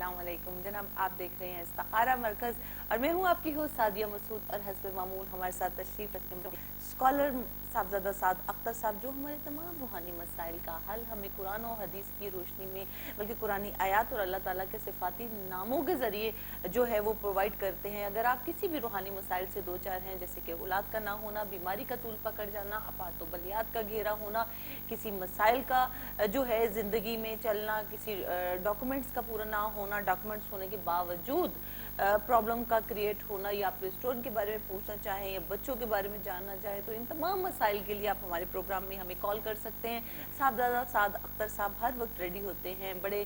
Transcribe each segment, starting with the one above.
अस्सलाम वालेकुम जनाब, आप देख रहे हैं इस्तिखारा मरकज़ और मैं हूँ आपकी होस्ट सादिया मसूद। और हस्ब मामूल हमारे साथ तशरीफ़ रखने स्कॉलर साहबजादा साद अख्तर साहब, जो हमारे तमाम रूहानी मसाइल का हल हमें कुरान और हदीस की रोशनी में, बल्कि कुरानी आयात और अल्लाह ताला के सिफाती नामों के ज़रिए जो है वो प्रोवाइड करते हैं। अगर आप किसी भी रूहानी मसाइल से दो चार हैं, जैसे कि औलाद का ना होना, बीमारी का तूल पकड़ जाना, अपात व बलियात का घेरा होना, किसी मसाइल का जो है ज़िंदगी में चलना, किसी डॉक्यूमेंट्स का पूरा ना होना, डॉक्यूमेंट्स होने के बावजूद प्रॉब्लम का क्रिएट होना, या आप स्टोर के बारे में पूछना चाहें या बच्चों के बारे में जानना चाहें, तो इन तमाम मसाइल के लिए आप हमारे प्रोग्राम में हमें कॉल कर सकते हैं। साहबजादा साद अख्तर साहब हर वक्त रेडी होते हैं। बड़े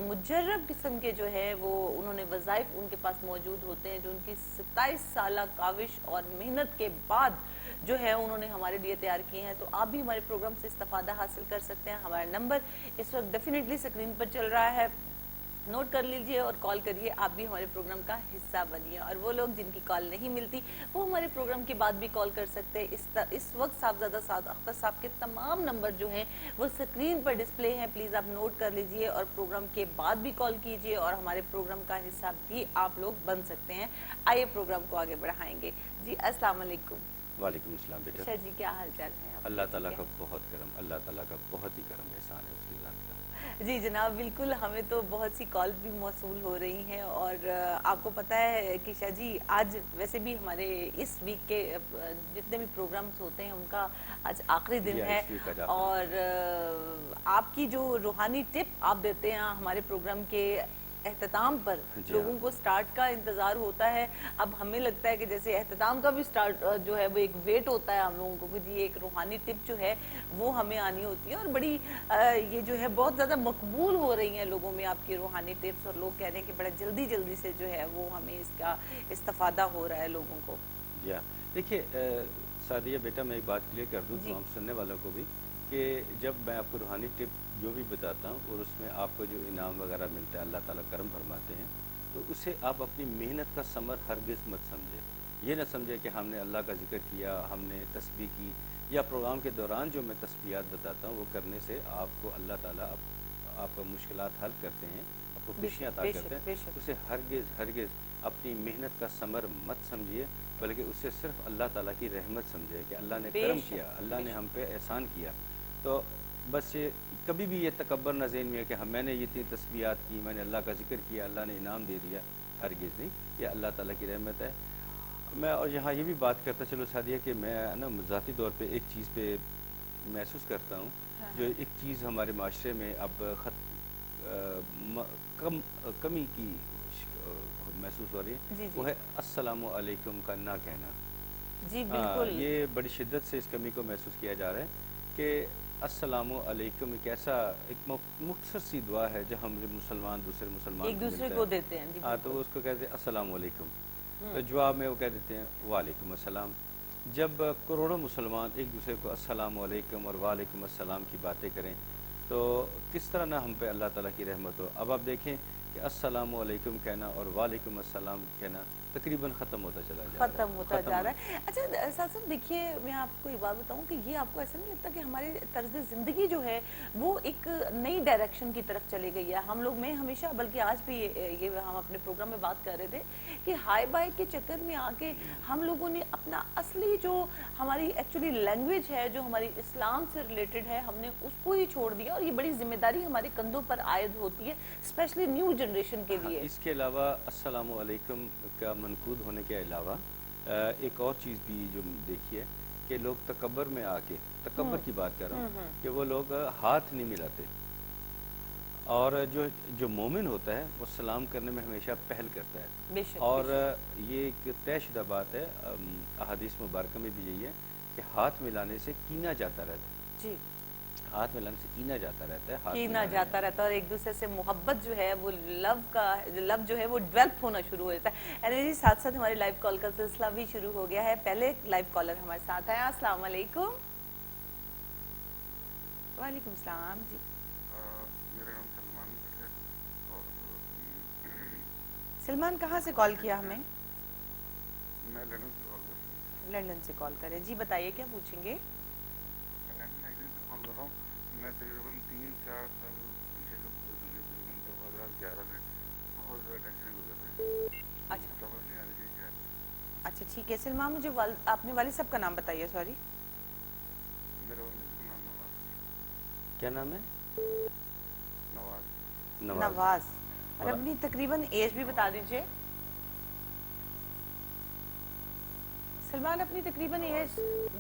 मुजर्रब किस्म के जो है वो उन्होंने वज़ाइफ उनके पास मौजूद होते हैं, जो उनकी 27 साल काविश और मेहनत के बाद जो है उन्होंने हमारे लिए तैयार किए हैं। तो आप भी हमारे प्रोग्राम से इस्तिफादा हासिल कर सकते हैं। हमारा नंबर इस वक्त डेफिनेटली स्क्रीन पर चल रहा है, नोट कर लीजिए और कॉल करिए। आप भी हमारे प्रोग्राम का हिस्सा बनिए। और वो लोग जिनकी कॉल नहीं मिलती वो हमारे प्रोग्राम के बाद भी कॉल कर सकते हैं। इस वक्त साहबजादा साद अख्तर साहब के तमाम नंबर जो हैं वो स्क्रीन पर डिस्प्ले हैं, प्लीज़ आप नोट कर लीजिए और प्रोग्राम के बाद भी कॉल कीजिए और हमारे प्रोग्राम का हिस्सा भी आप लोग बन सकते हैं। आइए प्रोग्राम को आगे बढ़ाएंगे। जी अस्सलाम वालेकुम। वालेकुम अस्सलाम बेटा। अच्छा जी, क्या हाल चाल है? अल्लाह ताला का बहुत करम, अल्लाह ताला का बहुत ही करम एहसान है उसकी ज़ात का। जी जनाब, बिल्कुल। हमें तो बहुत सी कॉल भी मौसूल हो रही हैं और आपको पता है कि शाह जी आज वैसे भी हमारे इस वीक के जितने भी प्रोग्राम्स होते हैं उनका आज आखिरी दिन है। और आपकी जो रूहानी टिप आप देते हैं हमारे प्रोग्राम के एहतताम पर, लोगों को स्टार्ट का इंतजार होता है। अब हमें लगता है कि जैसे एहतताम का भी स्टार्ट जो है वो एक वेट होता है हम लोगों को कि जी एक रूहानी टिप जो है वो हमें आनी होती है। और बड़ी ये जो है बहुत ज़्यादा मकबूल हो रही हैं लोगों में आपकी रूहानी टिप्स, और लोग कह रहे हैं कि बड़ा जल्दी जल्दी से जो है वो हमें इसका इस्तिफादा हो रहा है लोगों को। जी हाँ, देखिए सादिया बेटा, मैं एक बात क्लियर कर दूँ तमाम सुनने वालों को भी कि जब मैं आपको रूहानी टिप जो भी बताता हूँ और उसमें आपको जो इनाम वगैरह मिलता है, अल्लाह ताला करम फरमाते हैं, तो उसे आप अपनी मेहनत का समर हरगिज़ मत समझे। ये ना समझे कि हमने अल्लाह का जिक्र किया, हमने तस्बीह की, या प्रोग्राम के दौरान जो मैं तस्बीहात बताता हूँ वो करने से आपको अल्लाह ताला आपका मुश्किलात हल करते हैं, आपको खुशियाँ अता करते हैं। उसे हरगिज़ अपनी मेहनत का समर मत समझिए, बल्कि उससे सिर्फ अल्लाह ताला की रहमत समझे कि अल्लाह ने करम किया, अल्लाह ने हम पे एहसान किया। तो बस ये कभी भी ये तकब्बर न ज़हन में है कि हम मैंने ये इतनी तस्बीहात की, मैंने अल्लाह का जिक्र किया, अल्लाह ने इनाम दे दिया, हरगिज़ नहीं। ये अल्लाह ताला की रहमत है। मैं और यहाँ ये भी बात करता चलो सादिया कि मैं ना ज़ाती तौर पे एक चीज़ पे महसूस करता हूँ, जो एक चीज़ हमारे माशरे में अब कमी की महसूस हो रही है, वो है अस्सलामु अलैकुम का ना कहना। जी बिल्कुल। ये बड़ी शिद्दत से इस कमी को महसूस किया जा रहा है कि अस्सलामु अलैकुम एक ऐसा एक मुख्तसर सी दुआ है जो हम मुसलमान दूसरे मुसलमान एक दूसरे को देते हैं। हाँ, तो उसको कहते हैं अस्सलामु अलैकुम, तो जवाब में वो कह देते हैं वालेकुम अस्सलाम। जब करोड़ों मुसलमान एक दूसरे को अस्सलामु अलैकुम और वालेकुम अस्सलाम की बातें करें तो किस तरह ना हम पे अल्लाह ताला की रहमत हो। अब आप देखें कि अस्सलामु अलैकुम कहना और वालेकुम अस्सलाम कहना तकरीबन ख़त्म होता चला जा रहा है। अच्छा साहब देखिए, मैं आपको एक बात बताऊं कि ये आपको ऐसा नहीं लगता कि हमारे तर्ज ज़िंदगी जो है वो एक नई डायरेक्शन की तरफ चली गई है? हम लोग, मैं हमेशा, बल्कि आज भी ये हम अपने प्रोग्राम में बात कर रहे थे कि हाई बाई के चक्कर में आके हम लोगों ने अपना असली जो हमारी एक्चुअली लैंग्वेज है, जो हमारी इस्लाम से रिलेटेड है, हमने उसको ही छोड़ दिया। और ये बड़ी जिम्मेदारी हमारे कंधों पर आयद होती है, स्पेशली न्यू जनरेशन के लिए। इसके अलावा अस्सलामु अलैकुम का मनकूद होने के अलावा एक और चीज़ भी जो देखी है कि लोग तकब्बर में आके, तकब्बर की बात कर रहा हूँ, कि वो लोग हाथ नहीं मिलाते। और जो मोमिन होता है वो सलाम करने में हमेशा पहल करता है। और ये एक तयशुदा बात है, अहादीस मुबारक में भी यही है कि हाथ मिलाने से कीना जाता रहता है। जी, हाथ मिलाने से कीना जाता रहता है, कीना जाता रहता है और एक दूसरे से मोहब्बत जो है वो लव जो है वो डेवलप होना शुरू हो जाता है। एंड साथ साथ हमारे लाइव कॉल का सिलसिला भी शुरू हो गया है। पहले लाइव कॉलर हमारे साथ है। अस्सलाम वालेकुम। वालेकुम सलाम जी। मेरा नाम सलमान है और सलमान कहाँ से कॉल किया हमें? मैं लंदन से कॉल कर रहा हूँ। लंदन से कॉल करें जी, बताइए क्या पूछेंगे? मैं लंदन से कॉल कर रहा हूँ। मैं तकरीबन 3-4 साल पीछे का पूरा तकरीबन 2011 में बहुत ज़्यादा टेंशन गुजर रही है, अच्छा समझ नहीं आ रही कि क्या है। अच्छा ठीक है सलमान, मुझे आपने वालिद साहब का नाम बताइए। सॉरी, मेरे वालिद का नाम नवाज। क्या नाम है? नवाज। नवाज। नवाज। और और अपनी तकरीबन एज भी बता दीजिए सलमान, अपनी तकरीबन एज।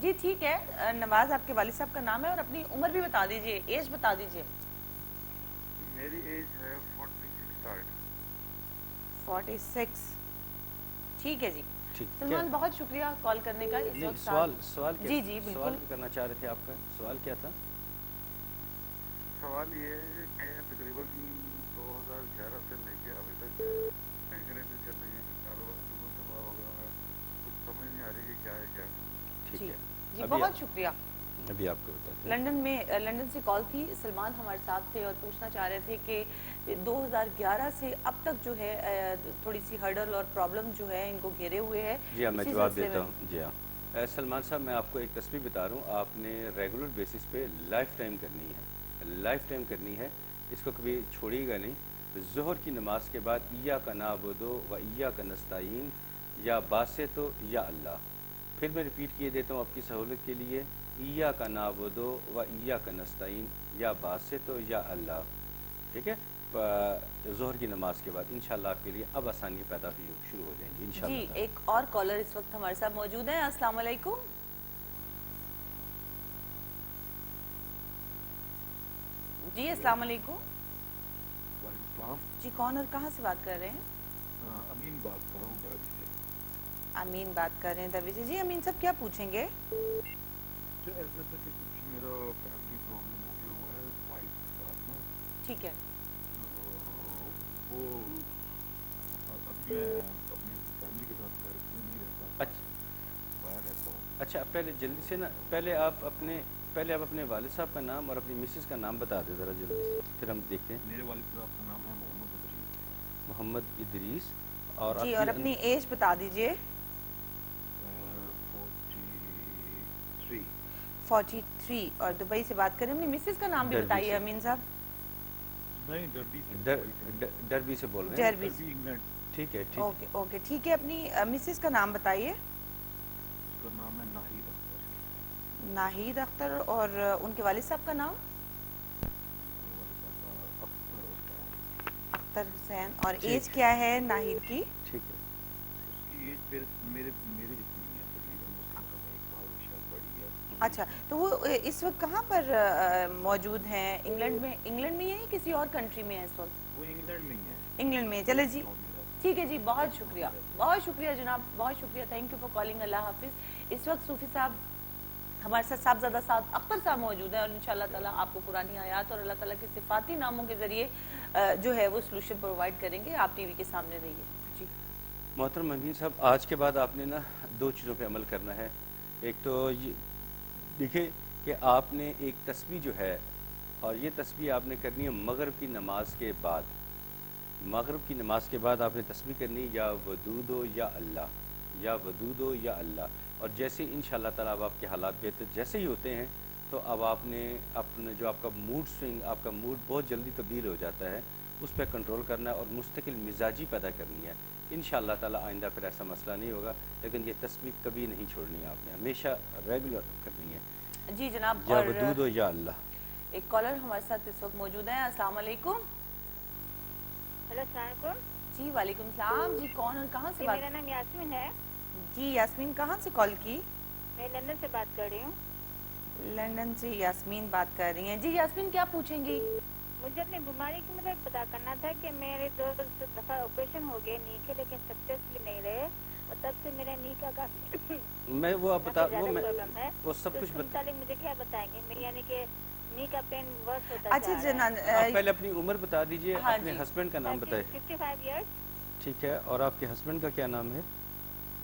जी ठीक है, नवाज आपके वालिद साहब का नाम है, और अपनी उम्र भी बता दीजिए, एज बता दीजिए। मेरी एज है 46 स्टार्ट। 46। ठीक है जी ठीक सलमान, क्या? बहुत शुक्रिया कॉल करने का। इस नहीं, वक्त सवाल क्या? जी जी सवाल बिल्कुल। क्या करना चाह रहे थे? आपका सवाल क्या था? सवाल ये है कि तकरीबन 2011 से लेके अभी तक टेंशन ऐसे चल रही है, कारोबार बिल्कुल तबाह हो गया है, कुछ समझ नहीं आ रही कि क्या है क्या नहीं। ठीक जी है, जी अभी बहुत शुक्रिया। अभी आपको बताते हैं। लंदन से कॉल थी, सलमान हमारे साथ थे और पूछना चाह रहे थे कि 2011 से अब तक जो है थोड़ी सी हर्डल और प्रॉब्लम जो है इनको घेरे हुए है। जी हाँ, मैं इसी जवाब सिलसिले देता में हूँ। जी हाँ, सलमान साहब, मैं आपको एक तस्वीर बता रहा हूँ, आपने रेगुलर बेसिस पे लाइफ टाइम करनी है, लाइफ टाइम करनी है, इसको कभी छोड़िएगा नहीं। ज़ोहर की नमाज के बाद इया का नाबुदो व इया का नस्ताईन, या बासे तो या अल्लाह। फिर मैं रिपीट किए देता हूँ आपकी सहूलत के लिए, इया का नाबुदो व इया का नस्ताईन, या बासे तो या अल्लाह। ठीक है, ज़ोहर की नमाज के बाद इंशाल्लाह आपके लिए अब आसानियाँ पैदा भी शुरू हो जाएंगी जी इंशाल्लाह। एक और कॉलर इस वक्त हमारे साथ मौजूद है। अस्सलाम वालेकुम। जी अस्सलाम वालेकुम। वालेकुम जी कौन और कहाँ से बात कर रहे हैं? सलाम। अमीन बात कर रहा हूँ दरअसल से। अमीन बात कर रहे हैं दबी से। जी अमीन साहब क्या पूछेंगे? जो ऐसा था कि कुछ मेरा फैमिली प्रॉब्लम हो गया हुआ है वाइफ के साथ में, ठीक है तो वो अभी मैं अपनी फैमिली के साथ घर में नहीं रहता, अच्छा बाहर रहता हूँ। अच्छा, पहले जल्दी से ना, पहले आप अपने वालिद साहब का नाम और अपनी मिसेस का नाम बता दें ज़रा जल्दी से, फिर हम देखते हैं। मेरे वालिद साहब का नाम है मोहम्मद इदरीस। मोहम्मद इदरीस। और जी और अपनी एज बता दीजिए। 43। 43 और दुबई से बात करें। अपनी मिसेस का नाम भी डरबी बताइए से। अमीन साहब। नहीं, डरबी से। डरबी से बोल रहे हैं। Derby derby England. ठीक है, ठीक। ओके ओके ठीक है। अपनी मिसेस का नाम बताइए। उसका नाम है नाहिद अख्तर। नाहिद अख्तर। और उनके वालिद साहब का नाम? वालिद साहब का अख्तर हुसैन। अख्तर हुसैन। और ठीक एज क्या है नाहिद की? ठीक है। उसकी एज मेरे मेरे जितनी है तकरीबन, उससे मतलब 1 साल शायद बड़ी है। अच्छा तो वो इस वक्त कहाँ पर मौजूद हैं? इंग्लैंड में ही है या किसी और कंट्री में है इस वक्त? वो इंग्लैंड में ही है। इंग्लैंड में। चले जी ठीक है जी, बहुत शुक्रिया। शुक्रिया जनाब, बहुत शुक्रिया। Thank you for calling. Allah हाफिज़। इस वक्त सूफी साहब हमारे साथ साहबजादा साहब अख्तर साहब मौजूद हैं और इंशाल्लाह ताला आपको कुरानी आयात और अल्लाह ताला के सिफाती नामों के ज़रिए जो है वो सोल्यूशन प्रोवाइड करेंगे। आप टीवी के सामने रहिए जी। मोहतरम अमीन साहब, आज के बाद आपने ना 2 चीज़ों पे अमल करना है। एक तो ये देखिए कि आपने एक तस्बीह जो है, और ये तस्बीह आपने करनी है मगरिब की नमाज के बाद। मगरिब की नमाज के बाद आपने तस्बीह करनी है, या वदूदो या अल्लाह, या वदूदो या अल्लाह। और जैसे इंशाअल्लाह ताला अब आपके हालात बेहतर जैसे ही होते हैं, तो अब आपने अपने जो आपका मूड स्विंग, आपका मूड बहुत जल्दी तब्दील हो जाता है, उस पर कंट्रोल करना है और मुस्तकिल मिजाजी पैदा करनी है। इंशाअल्लाह ताला आइंदा फिर ऐसा मसला नहीं होगा। लेकिन ये तस्बीह कभी नहीं छोड़नी है, आपने हमेशा रेगुलर करनी है। जी जनाब। या और वदूदो या अल्लाह। एक कॉलर हमारे साथ इस वक्त मौजूद है। अस्सलाम वालेकुम। हेलो अस्सलाम वालेकुम। जी वालेकुम सलाम। जी कौन और कहाँ से जी बात? मेरा नाम यास्मीन है। जी यास्मीन, कहाँ से कॉल की? मैं लंदन से बात कर रही हूँ। लंदन से यास्मीन बात कर रही हैं। जी यास्मीन क्या पूछेंगी? मुझे अपनी बीमारी की मतलब पता करना था कि मेरे 2 दफ़ा ऑपरेशन हो गए नी के, लेकिन सक्सेसफुल नहीं रहे और तब से मेरे नी का काफी मैं वो आप बता वो मैं प्रॉब्लम है। वो सब तो कुछ उसके बता। मुतालिक मुझे क्या बताएंगे? मैं यानी कि नी का पेन वर्स होता अच्छा जा रहा जनान आप पहले अपनी उम्र बता दीजिए, हाँ अपने जी। हस्बैंड का नाम बताइए। 55 इयर्स। ठीक है, और आपके हस्बैंड का क्या नाम है?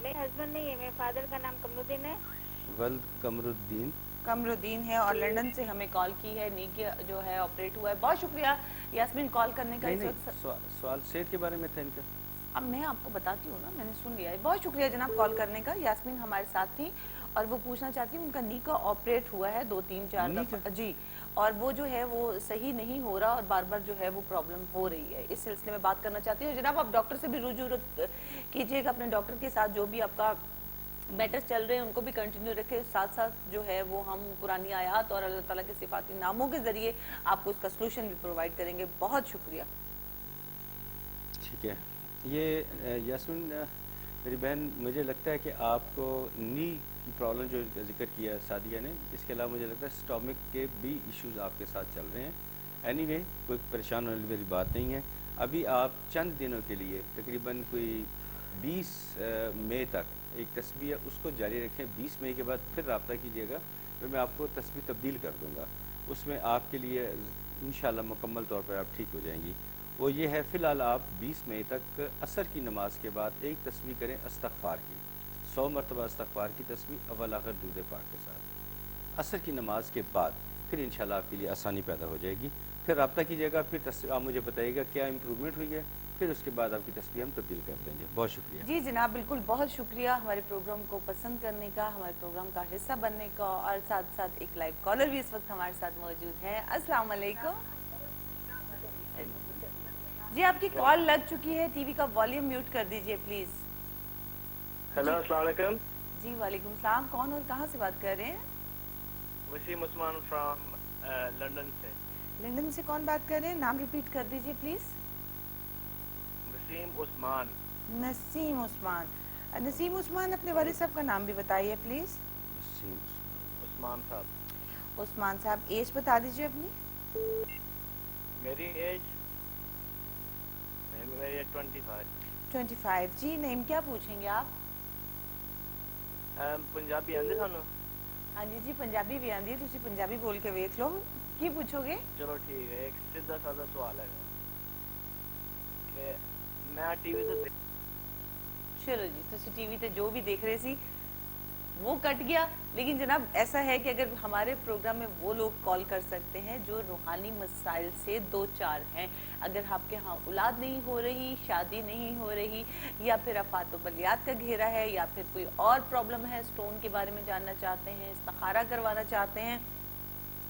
मेरे हस्बैंड नहीं है, मेरे फादर का नाम कमरुद्दीन है। वल्द कमरुद्दीन। कमरुद्दीन है और लंदन से हमें कॉल की है। नी के जो है ऑपरेट हुआ है। बहुत शुक्रिया यास्मीन कॉल करने का। नहीं इस नहीं, वक्त सवाल सेहत के बारे में था इनका। अब मैं आपको बताती हूँ ना, मैंने सुन लिया है। बहुत शुक्रिया जनाब कॉल करने का। यास्मीन हमारे साथ थी और वो पूछना चाहती हूँ, उनका नी का ऑपरेट हुआ है 2-3-4 नी दफा जी, और वो जो है वो सही नहीं हो रहा और बार बार जो है वो प्रॉब्लम हो रही है। इस सिलसिले में बात करना चाहती हूँ। जनाब, आप डॉक्टर से भी रुजू कीजिएगा, अपने डॉक्टर के साथ जो भी आपका बेटर चल रहे हैं उनको भी कंटिन्यू रखें। साथ साथ जो है वो हम कुरानी आयात और अल्लाह ताला के सिफाती नामों के जरिए आपको इसका सलूशन भी प्रोवाइड करेंगे। बहुत शुक्रिया। ठीक है, ये यास्मीन मेरी बहन, मुझे लगता है कि आपको नी की प्रॉब्लम जो जिक्र किया सादिया ने, इसके अलावा मुझे लगता है स्टोमिक के भी इश्यूज आपके साथ चल रहे हैं। एनीवे, कोई परेशान होने वाली बात नहीं है। अभी आप चंद दिनों के लिए तकरीबन कोई 20 मई तक एक तस्बीह उसको जारी रखें। 20 मई के बाद फिर रब्ता कीजिएगा, फिर मैं आपको तस्बीह तब्दील कर दूँगा। उसमें आपके लिए इंशाल्लाह मुकम्मल तौर पर आप ठीक हो जाएंगी। वो ये है, फ़िलहाल आप 20 मई तक असर की नमाज के बाद एक तस्बीह करें इस्तग़फ़ार की, 100 मरतबा इस्तग़फ़ार की तस्बीह अव्वल आखिर दूध पाक के साथ। असर की नमाज के बाद फिर इंशाल्लाह आपके लिए आसानी पैदा हो जाएगी। फिर रब्ता कीजिएगा, फिर आप मुझे बताइएगा क्या इम्प्रूवमेंट हुई है, फिर उसके बाद आपकी तस्बीह हम तब्दील कर देंगे। बहुत शुक्रिया। जी जनाब, बिल्कुल, बहुत शुक्रिया हमारे प्रोग्राम को पसंद करने का, हमारे प्रोग्राम का हिस्सा बनने का, और साथ साथ एक लाइव कॉलर भी इस वक्त हमारे साथ मौजूद है। अस्सलाम वालेकुम जी, आपकी कॉल लग चुकी है, टीवी का वॉल्यूम म्यूट कर दीजिए प्लीज। हेलो, अस्सलाम वालेकुम जी वालेकुम सलाम। कौन और कहाँ से बात कर रहे हैं? वसीम उस्मान फ्रॉम लंदन से। लंदन से कौन बात कर रहे हैं? नाम रिपीट कर दीजिए प्लीज। वसीम उस्मान। नसीम उस्मान। नसीम उस्मान, अपने वालिद साहब का नाम भी बताइए प्लीज। उस्मान साहब। उस्मान साहब, एज बता दीजिए अपनी। मेरी एज 25। 25 जी। नेम क्या पूछेंगे आप? पंजाबी आंदे सानू? हाँ जी जी, पंजाबी भी आंदी है, तुसी पंजाबी बोल के वेख लो। की पूछोगे? चलो ठीक है, एक सीधा साधा सवाल है कि मैं टीवी से चलो जी, तुसी टीवी ते जो भी देख रहे सी वो कट गया, लेकिन जनाब ऐसा है कि अगर हमारे प्रोग्राम में वो लोग कॉल कर सकते हैं जो रूहानी मसाइल से दो चार हैं। अगर आपके यहाँ औलाद नहीं हो रही, शादी नहीं हो रही, या फिर अफात बलियात का घेरा है, या फिर कोई और प्रॉब्लम है, स्टोन के बारे में जानना चाहते हैं, इस्तिखारा करवाना चाहते हैं,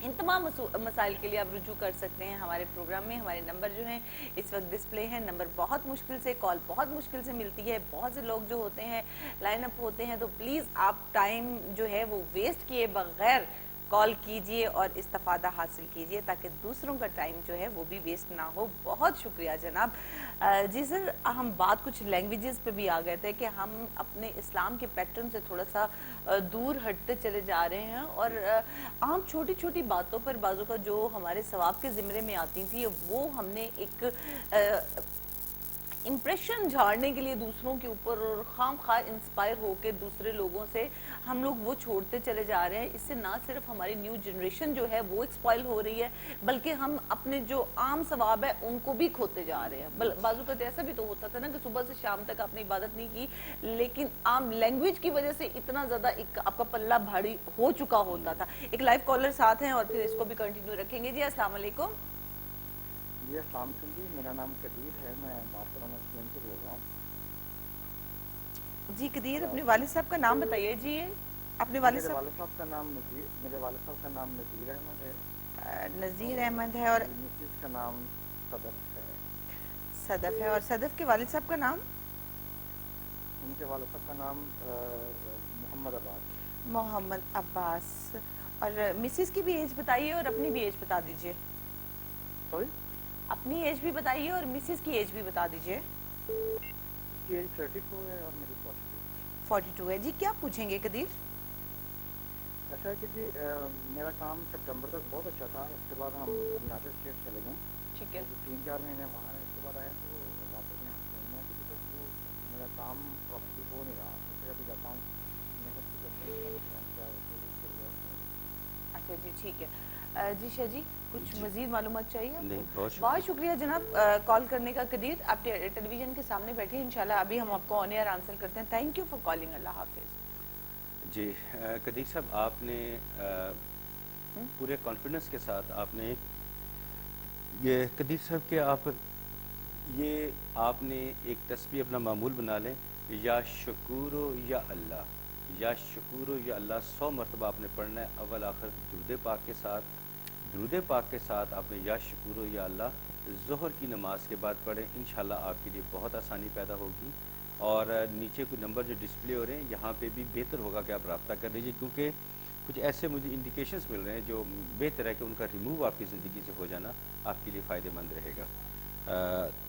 इन तमाम मसाइल के लिए आप रुजू कर सकते हैं हमारे प्रोग्राम में। हमारे नंबर जो हैं इस वक्त डिस्प्ले हैं। नंबर बहुत मुश्किल से, कॉल बहुत मुश्किल से मिलती है। बहुत से लोग जो होते हैं लाइन अप होते हैं, तो प्लीज़ आप टाइम जो है वो वेस्ट किए बगैर कॉल कीजिए और इस्तिफादा हासिल कीजिए, ताकि दूसरों का टाइम जो है वो भी वेस्ट ना हो। बहुत शुक्रिया जनाब। जी सर, हम बात कुछ लैंग्वेजेस पे भी आ गए थे कि हम अपने इस्लाम के पैटर्न से थोड़ा सा दूर हटते चले जा रहे हैं, और आम छोटी छोटी बातों पर बाजू का जो हमारे सवाब के ज़िम्मे में आती थी, वो हमने एक इम्प्रेशन झाड़ने के लिए दूसरों के ऊपर और खाम खा इंस्पायर होकर दूसरे लोगों से हम लोग वो छोड़ते चले जा रहे हैं। इससे ना सिर्फ हमारी न्यू जनरेशन जो है वो एक्सपॉइल हो रही है, बल्कि हम अपने जो आम सवाब है उनको भी खोते जा रहे हैं। बाजू का ऐसा भी तो होता था ना कि सुबह से शाम तक आपने इबादत नहीं की, लेकिन आम लैंग्वेज की वजह से इतना ज़्यादा एक आपका पल्ला भारी हो चुका होता था। एक लाइव कॉलर साथ हैं और फिर इसको भी कंटिन्यू रखेंगे। जी अस्सलाम वालेकुम। जी अस्सलाम जी, मेरा नाम कदीर है, मैं बात कर रहा हूँ से बोल रहा हूँ। जी कदीर, अपने वालिद साहब का नाम बताइए। जी अपने वालिद साहब का नाम नज़ीर, मेरे वालिद साहब का नाम नज़ीर अहमद है। नज़ीर अहमद है, और मिसेस का नाम सदफ है। सदफ है, और सदफ के वालिद साहब का नाम? उनके वालिद साहब का नाम मोहम्मद अब्बास। मोहम्मद अब्बास। और मिसेस की भी एज बताइए और अपनी भी एज बता दीजिए। सॉरी, अपनी एज भी बताइए और मिसेस की एज भी बता दीजिए। उसकी एज 32 है और मेरी 42 है। जी क्या पूछेंगे कदीर? ऐसा है कि जी मेरा काम सितंबर तक बहुत अच्छा था, उसके बाद हम यूनाइटेड स्टेट चले गए। ठीक है। 3-4 महीने वहाँ रहे, उसके बाद आए तो वापस यहाँ चलना है, क्योंकि तो मेरा काम प्रॉपर्टी हो नहीं रहा। फिर अभी जाता हूँ मेहनत भी करते हैं। अच्छा जी, ठीक है। जी शाह जी, कुछ मजीद मालूमात चाहिए? नहीं, बहुत शुक्रिया जनाब कॉल करने का। कदीर, आप टेलीविजन के सामने बैठे, इंशाल्लाह अभी हम आपको ऑन एयर आंसर करते हैं। Thank you for calling. Allah हाफिज। जी कदीर साहब, आपने पूरे कॉन्फिडेंस के साथ आपने ये कदीर साहब के आपने एक तस्बीह अपना मामूल बना लें, या शकूरो या अल्लाह, या शुक्र या अल्लाह 100 मरतबा आपने पढ़ना है, अव्वल आखिर दुरूद पाक के साथ। दुरूद पाक के साथ आपने या शुक्र या अल्लाह ज़ोहर की नमाज के बाद पढ़ें, इंशाल्लाह आपके लिए बहुत आसानी पैदा होगी। और नीचे कुछ नंबर जो डिस्प्ले हो रहे हैं यहाँ पे भी बेहतर होगा कि आप रब्ता कर लीजिए, क्योंकि कुछ ऐसे मुझे इंडिकेशंस मिल रहे हैं जो बेहतर है कि उनका रिमूव आपकी ज़िंदगी से हो जाना आपके लिए फ़ायदेमंद रहेगा।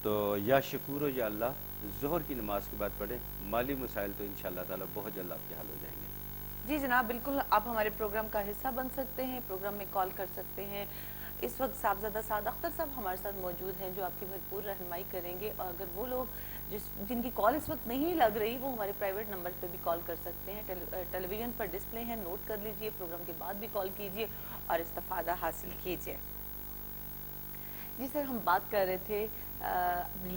तो या शुक्र या अल्लाह ज़ोहर की नमाज के बाद पढ़ें, माली मसाइल तो इंशाअल्लाह ताला बहुत जल्द आपके हल हो जाएंगे। जी जनाब, बिल्कुल आप हमारे प्रोग्राम का हिस्सा बन सकते हैं, प्रोग्राम में कॉल कर सकते हैं। इस वक्त साहबजादा साद अख्तर साहब हमारे साथ मौजूद हैं जो आपकी भरपूर रहनुमाई करेंगे। और अगर वो लोग जिनकी कॉल इस वक्त नहीं लग रही वो हमारे प्राइवेट नंबर पे भी कॉल कर सकते हैं। टेलीविज़न पर डिस्प्ले है, नोट कर लीजिए, प्रोग्राम के बाद भी कॉल कीजिए और इस्तेफादा हासिल कीजिए। जी सर, हम बात कर रहे थे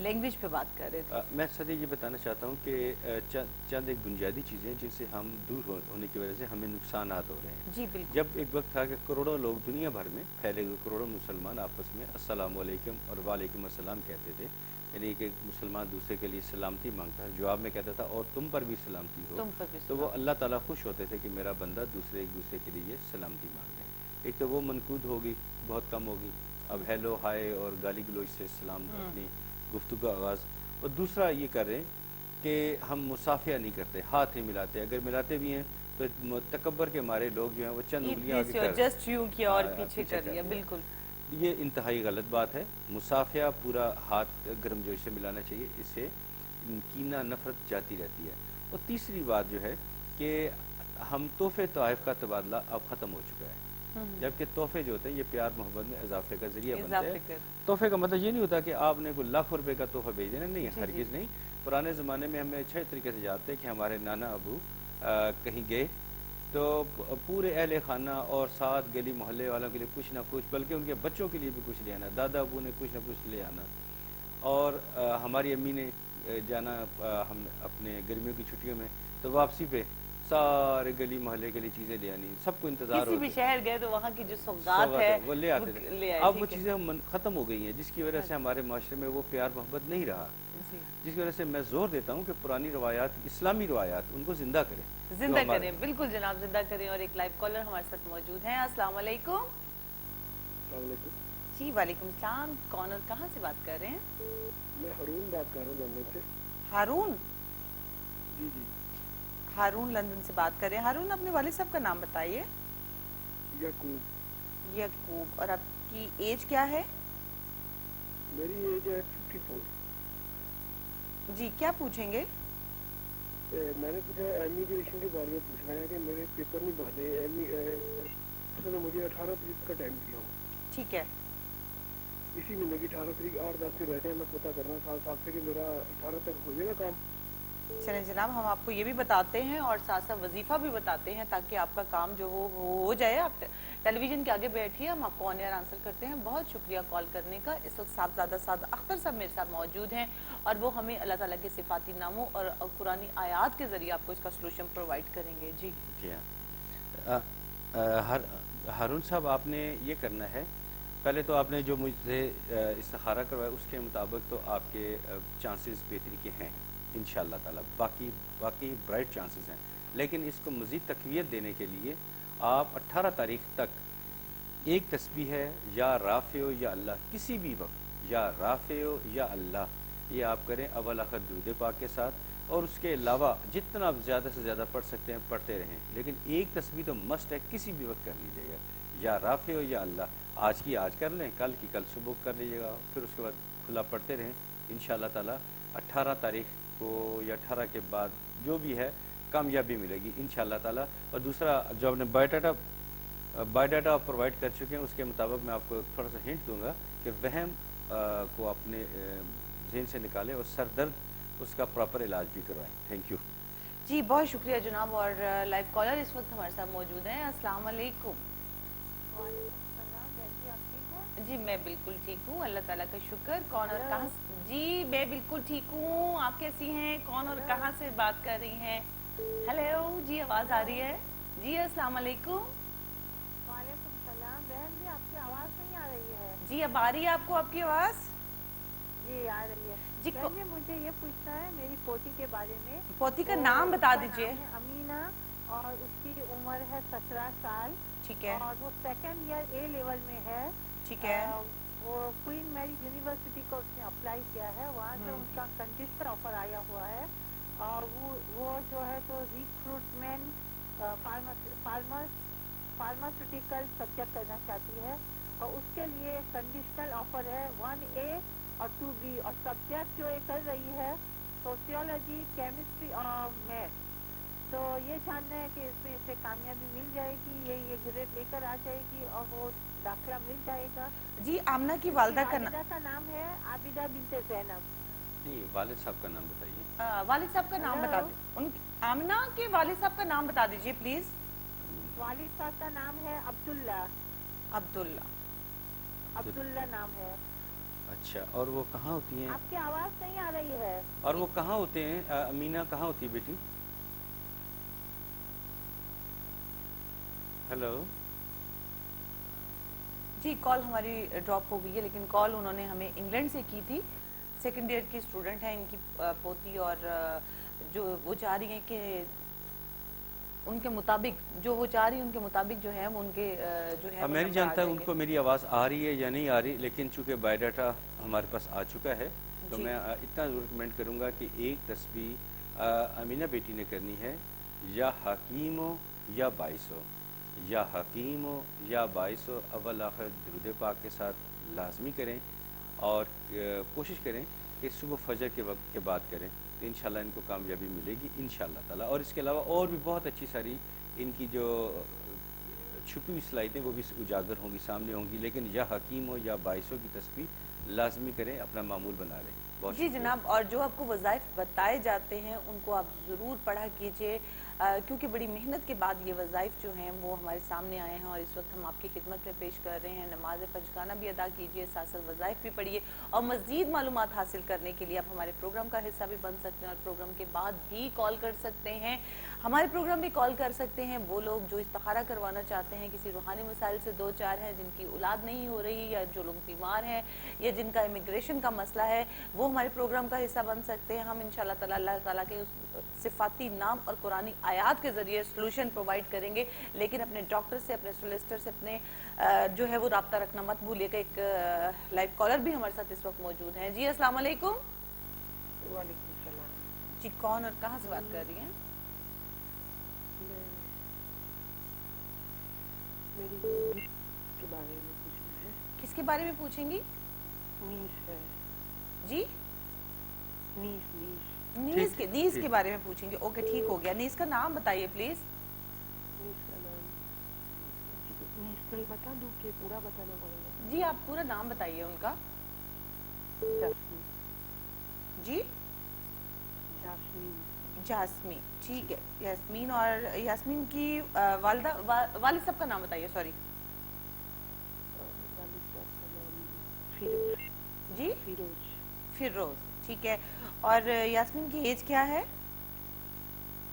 लैंग्वेज पे बात कर रहे थे। मैं सर ये बताना चाहता हूँ कि चंद एक बुनियादी चीज़ें जिनसे हम दूर होने की वजह से हमें नुकसान हो रहे हैं। जी बिल्कुल। जब एक वक्त था कि करोड़ों लोग दुनिया भर में फैले हुए करोड़ों मुसलमान आपस में अस्सलाम वालेकुम और वालेकुम अस्सलाम कहते थे, यानी कि एक मुसलमान दूसरे के लिए सलामती मांगता है, जवाब में कहता था और तुम पर भी सलामती हो। तुम पर भी तो वो अल्लाह ताला खुश होते थे कि मेरा बंदा एक दूसरे के लिए सलामती मांग रहे हैं। एक तो वो मनकूद होगी, बहुत कम होगी। अब हेलो हाय और गाली गलोच से सलाम अपनी गुफ्तगू का आगाज़। और दूसरा ये कर रहे हैं कि हम मुसाफिया नहीं करते, हाथ नहीं मिलाते, अगर मिलाते भी हैं तो तकब्बर के मारे लोग जो हैं वो चंद उंगलियां आगे कर जस्ट यूं किया और पीछे कर कर लिया। लिया। बिल्कुल ये इंतहाई गलत बात है। मुसाफिया पूरा हाथ गर्मजोशी से मिलाना चाहिए, इससे कीना नफरत जाती रहती है। और तीसरी बात जो है कि हम तोहफे तोहफ़ का तबादला अब ख़त्म हो चुका है, जबकि तोहफे जो होते हैं ये प्यार मोहब्बत में इजाफे का जरिया बनते हैं। तोहफे का मतलब ये नहीं होता कि आपने कोई लाखों रुपए का तोहफा भेज देना, नहीं, हरगिज़ नहीं। पुराने ज़माने में हमें अच्छे तरीके से जानते हैं कि हमारे नाना अबू कहीं गए तो पूरे अहले खाना और साथ गली मोहल्ले वालों के लिए कुछ ना कुछ, बल्कि उनके बच्चों के लिए भी कुछ ले आना, दादा अबू ने कुछ ना कुछ ले आना। और हमारी अम्मी ने जाना हम अपने गर्मियों की छुट्टियों में, तो वापसी पे सारे गली मोहल्ले के लिए चीज़ें ले आनी, सबको इंतजार किसी भी शहर गए तो वहाँ की जो सौगात है वो ले आते थे। अब वो चीज़ें ख़त्म हो गई हैं, जिसकी वजह से हमारे माशरे में वो प्यार मोहब्बत नहीं रहा, जिसकी वजह से मैं जोर देता हूँ कि पुरानी रवायात, इस्लामी रवायात, उनको जिंदा करें, जिंदा करें। बिल्कुल जनाब, जिंदा करें। और एक लाइव कॉलर हमारे साथ मौजूद हैं। अस्सलाम वालेकुम। जी वालेकुम सलाम। कौन और कहाँ से बात कर रहे हैं? मैं हारून बात कर रहा हूँ लंदन से। हारून? जी जी, हारून लंदन से बात कर रहे हैं। हारून, अपने वालिद साहब का नाम बताइए। यकूब। यकूब। और आपकी एज क्या है? मेरी एज है 54। जी, क्या पूछेंगे? मैंने पूछा इमिग्रेशन के बारे में पूछना है कि मेरे पेपर नहीं भरने, तो मुझे 18 तारीख का टाइम दिया हूँ। ठीक है। इसी महीने की 18 तारीख 8-10 दिन रहते हैं, मैं पता करना साल से कि मेरा 18 तक हो जाएगा काम। चलें जनाब, हम आपको ये भी बताते हैं और साथ साथ वजीफा भी बताते हैं ताकि आपका काम जो हो जाए। आप टेलीविजन के आगे बैठिए, हम आपको ऑन एयर आंसर करते हैं। बहुत शुक्रिया कॉल करने का। इस वक्त साहबजादा साद अख्तर साहब मेरे साथ मौजूद हैं और वो हमें अल्लाह ताला के सिफाती नामों और कुरानी आयात के जरिए आपको इसका सलूशन प्रोवाइड करेंगे। जी हारून साहब, आपने ये करना है, पहले तो आपने जो मुझसे इस्तिखारा करवाया उसके मुताबिक तो आपके चांसेस बेहतरी के हैं इंशाअल्लाह ताला, बाकी ब्राइट चांसेस हैं। लेकिन इसको मज़ीद तक़वियत देने के लिए आप 18 तारीख तक एक तस्बीह है या राफ़ियो या अल्लाह, किसी भी वक्त या राफ़ियो या अल्लाह, ये आप करें अव्वल आखिर दुरूद पाक के साथ। और उसके अलावा जितना आप ज़्यादा से ज़्यादा पढ़ सकते हैं पढ़ते रहें, लेकिन एक तस्बीह तो मस्ट है, किसी भी वक्त कर लीजिएगा, या राफ़ियो या अल्लाह। आज की आज कर लें, कल की कल सुबह कर लीजिएगा, फिर उसके बाद खुला पढ़ते रहें। इंशाअल्लाह ताला 18 तारीख को या 18 के बाद जो भी है कामयाबी मिलेगी इंशाअल्लाह ताला। और दूसरा, जो आपने बायोडाटा प्रोवाइड कर चुके हैं, उसके मुताबिक मैं आपको थोड़ा सा हिंट दूंगा कि वहम को अपने जहन से निकालें और सर दर्द उसका प्रॉपर इलाज भी करवाएं। थैंक यू जी, बहुत शुक्रिया जनाब। और लाइव कॉलर इस वक्त हमारे साथ मौजूद हैं। अस्सलाम वालेकुम। जी मैं बिल्कुल ठीक हूँ, अल्लाह ताला का शुक्र। कौन और कहाँ? जी मैं बिल्कुल ठीक हूँ, आप कैसी हैं? कौन और कहाँ से बात कर रही हैं? हेलो जी, आवाज़ आ रही है? जी अस्सलाम वालेकुम। वालेकुम सलाम। बहन जी, आपकी आवाज़ नहीं आ रही है। जी अब आ रही है आपको आपकी आवाज़? जी आ रही है। जी बहन जी, मुझे ये पूछना है मेरी पोती के बारे में। पोती का नाम बता दीजिए। अमीना और उसकी उम्र है 17 साल। ठीक है, और वो सेकंड ईयर ए लेवल में है। ठीक है। वो क्वीन मैरी यूनिवर्सिटी को उसने अप्लाई किया है, वहाँ से उनका कंडीशनल ऑफर आया हुआ है। और वो जो है तो रिक्रूटमेंट फार्मास्यूटिकल सब्जेक्ट करना चाहती है, और उसके लिए कंडीशनल ऑफर है 1A और 2B, और सब्जेक्ट जो ये कर रही है सोशियोलॉजी, केमिस्ट्री और मैथ। तो ये जानना है कि इसमें इसे कामयाबी मिल जाएगी, ये ग्रेड लेकर आ जाएगी और वो दाखिला मिल जाएगा। जी, आमना की वालिदा का नाम है आबिदा बिनते ज़ैनब। जी, वालिद साहब का नाम बताइए। वालिद साहब का नाम बता दीजिए। आमना के वालिद साहब का नाम बता दीजिए प्लीज। वालिद साहब का नाम है अब्दुल्ला। अब्दुल्ला नाम है। अच्छा, और वो कहाँ होती हैं? आपकी आवाज नहीं आ रही है। और वो कहाँ होते हैं? अमीना कहाँ होती है बेटी? हेलो जी, कॉल हमारी ड्रॉप हो गई है, लेकिन कॉल उन्होंने हमें इंग्लैंड से की थी। सेकेंड ईयर की स्टूडेंट है इनकी पोती, और जो वो चाह रही हैं कि उनके मुताबिक जो वो चाह रही है उनके मुताबिक जो है वो उनके जो है मैं नहीं जानता उनको मेरी आवाज़ आ रही है या नहीं आ रही, लेकिन चूंकि बायोडाटा हमारे पास आ चुका है तो मैं इतना ज़रूर कमेंट करूँगा कि एक तस्बीह अमीना बेटी ने करनी है, या हकीम हो या बाइस हो, या हकीम हो या बाइस हो, अव्वल आखिर दुरूद पाक के साथ लाजमी करें और कोशिश करें कि सुबह फजर के वक्त के बाद करें, तो इंशाल्लाह इनको कामयाबी मिलेगी इंशाल्लाह ताला। और इसके अलावा और भी बहुत अच्छी सारी इनकी जो छुपी हुई सलाहियतें वो भी उजागर होंगी, सामने होंगी, लेकिन या हकीम हो या बाइसों की तस्बीह लाजमी करें, अपना मामूल बना लें। जी जनाब, और जो आपको वज़ाइफ बताए जाते हैं उनको आप ज़रूर पढ़ा कीजिए, क्योंकि बड़ी मेहनत के बाद ये वज़ाइफ जो हैं वो हमारे सामने आए हैं और इस वक्त हम आपकी खिदमत में पेश कर रहे हैं। नमाज फजगाना भी अदा कीजिए, साथ साथ वज़ाइफ भी पढ़िए, और मज़ीद मालूमात हासिल करने के लिए आप हमारे प्रोग्राम का हिस्सा भी बन सकते हैं और प्रोग्राम के बाद भी कॉल कर सकते हैं। हमारे प्रोग्राम में कॉल कर सकते हैं वो लोग जो इस्तिखारा करवाना चाहते हैं, किसी रूहानी मसाइल से दो चार हैं, जिनकी औलाद नहीं हो रही, या जो लोग बीमार हैं, या जिनका इमिग्रेशन का मसला है, वो हमारे प्रोग्राम का हिस्सा बन सकते हैं। हम इंशाअल्लाह ताला अल्लाह ताला के उस सिफाती नाम और कुरानी आयात के ज़रिए सलूशन प्रोवाइड करेंगे, लेकिन अपने डॉक्टर से, अपने सोलिसिटर से अपने जो है वो रब्ता रखना मत भूलिएगा। एक लाइव कॉलर भी हमारे साथ इस वक्त मौजूद हैं। जी अस्सलाम वालेकुम। वालेकुम सलाम। जी कौन और कहाँ से बात कर रही हैं? मेरी के बारे में पूछना है। किसके बारे में पूछेंगी? नीस है जी, नीस नीस के बारे में पूछेंगे। ओके, ठीक हो गया। नीस का नाम बताइए प्लीज। नीस का नाम नीस नहीं बता दूं कि पूरा बताना पड़ेगा? जी आप पूरा नाम बताइए उनका। जास्मीन। जी जास्मीन। जास्मीन, ठीक है। यास्मीन, और यास्मीन की वालिद साहब का नाम बताइए। सॉरी, वालिद साहब का नाम फिरोज। जी फिरोज, ठीक है। और यास्मीन की एज क्या है?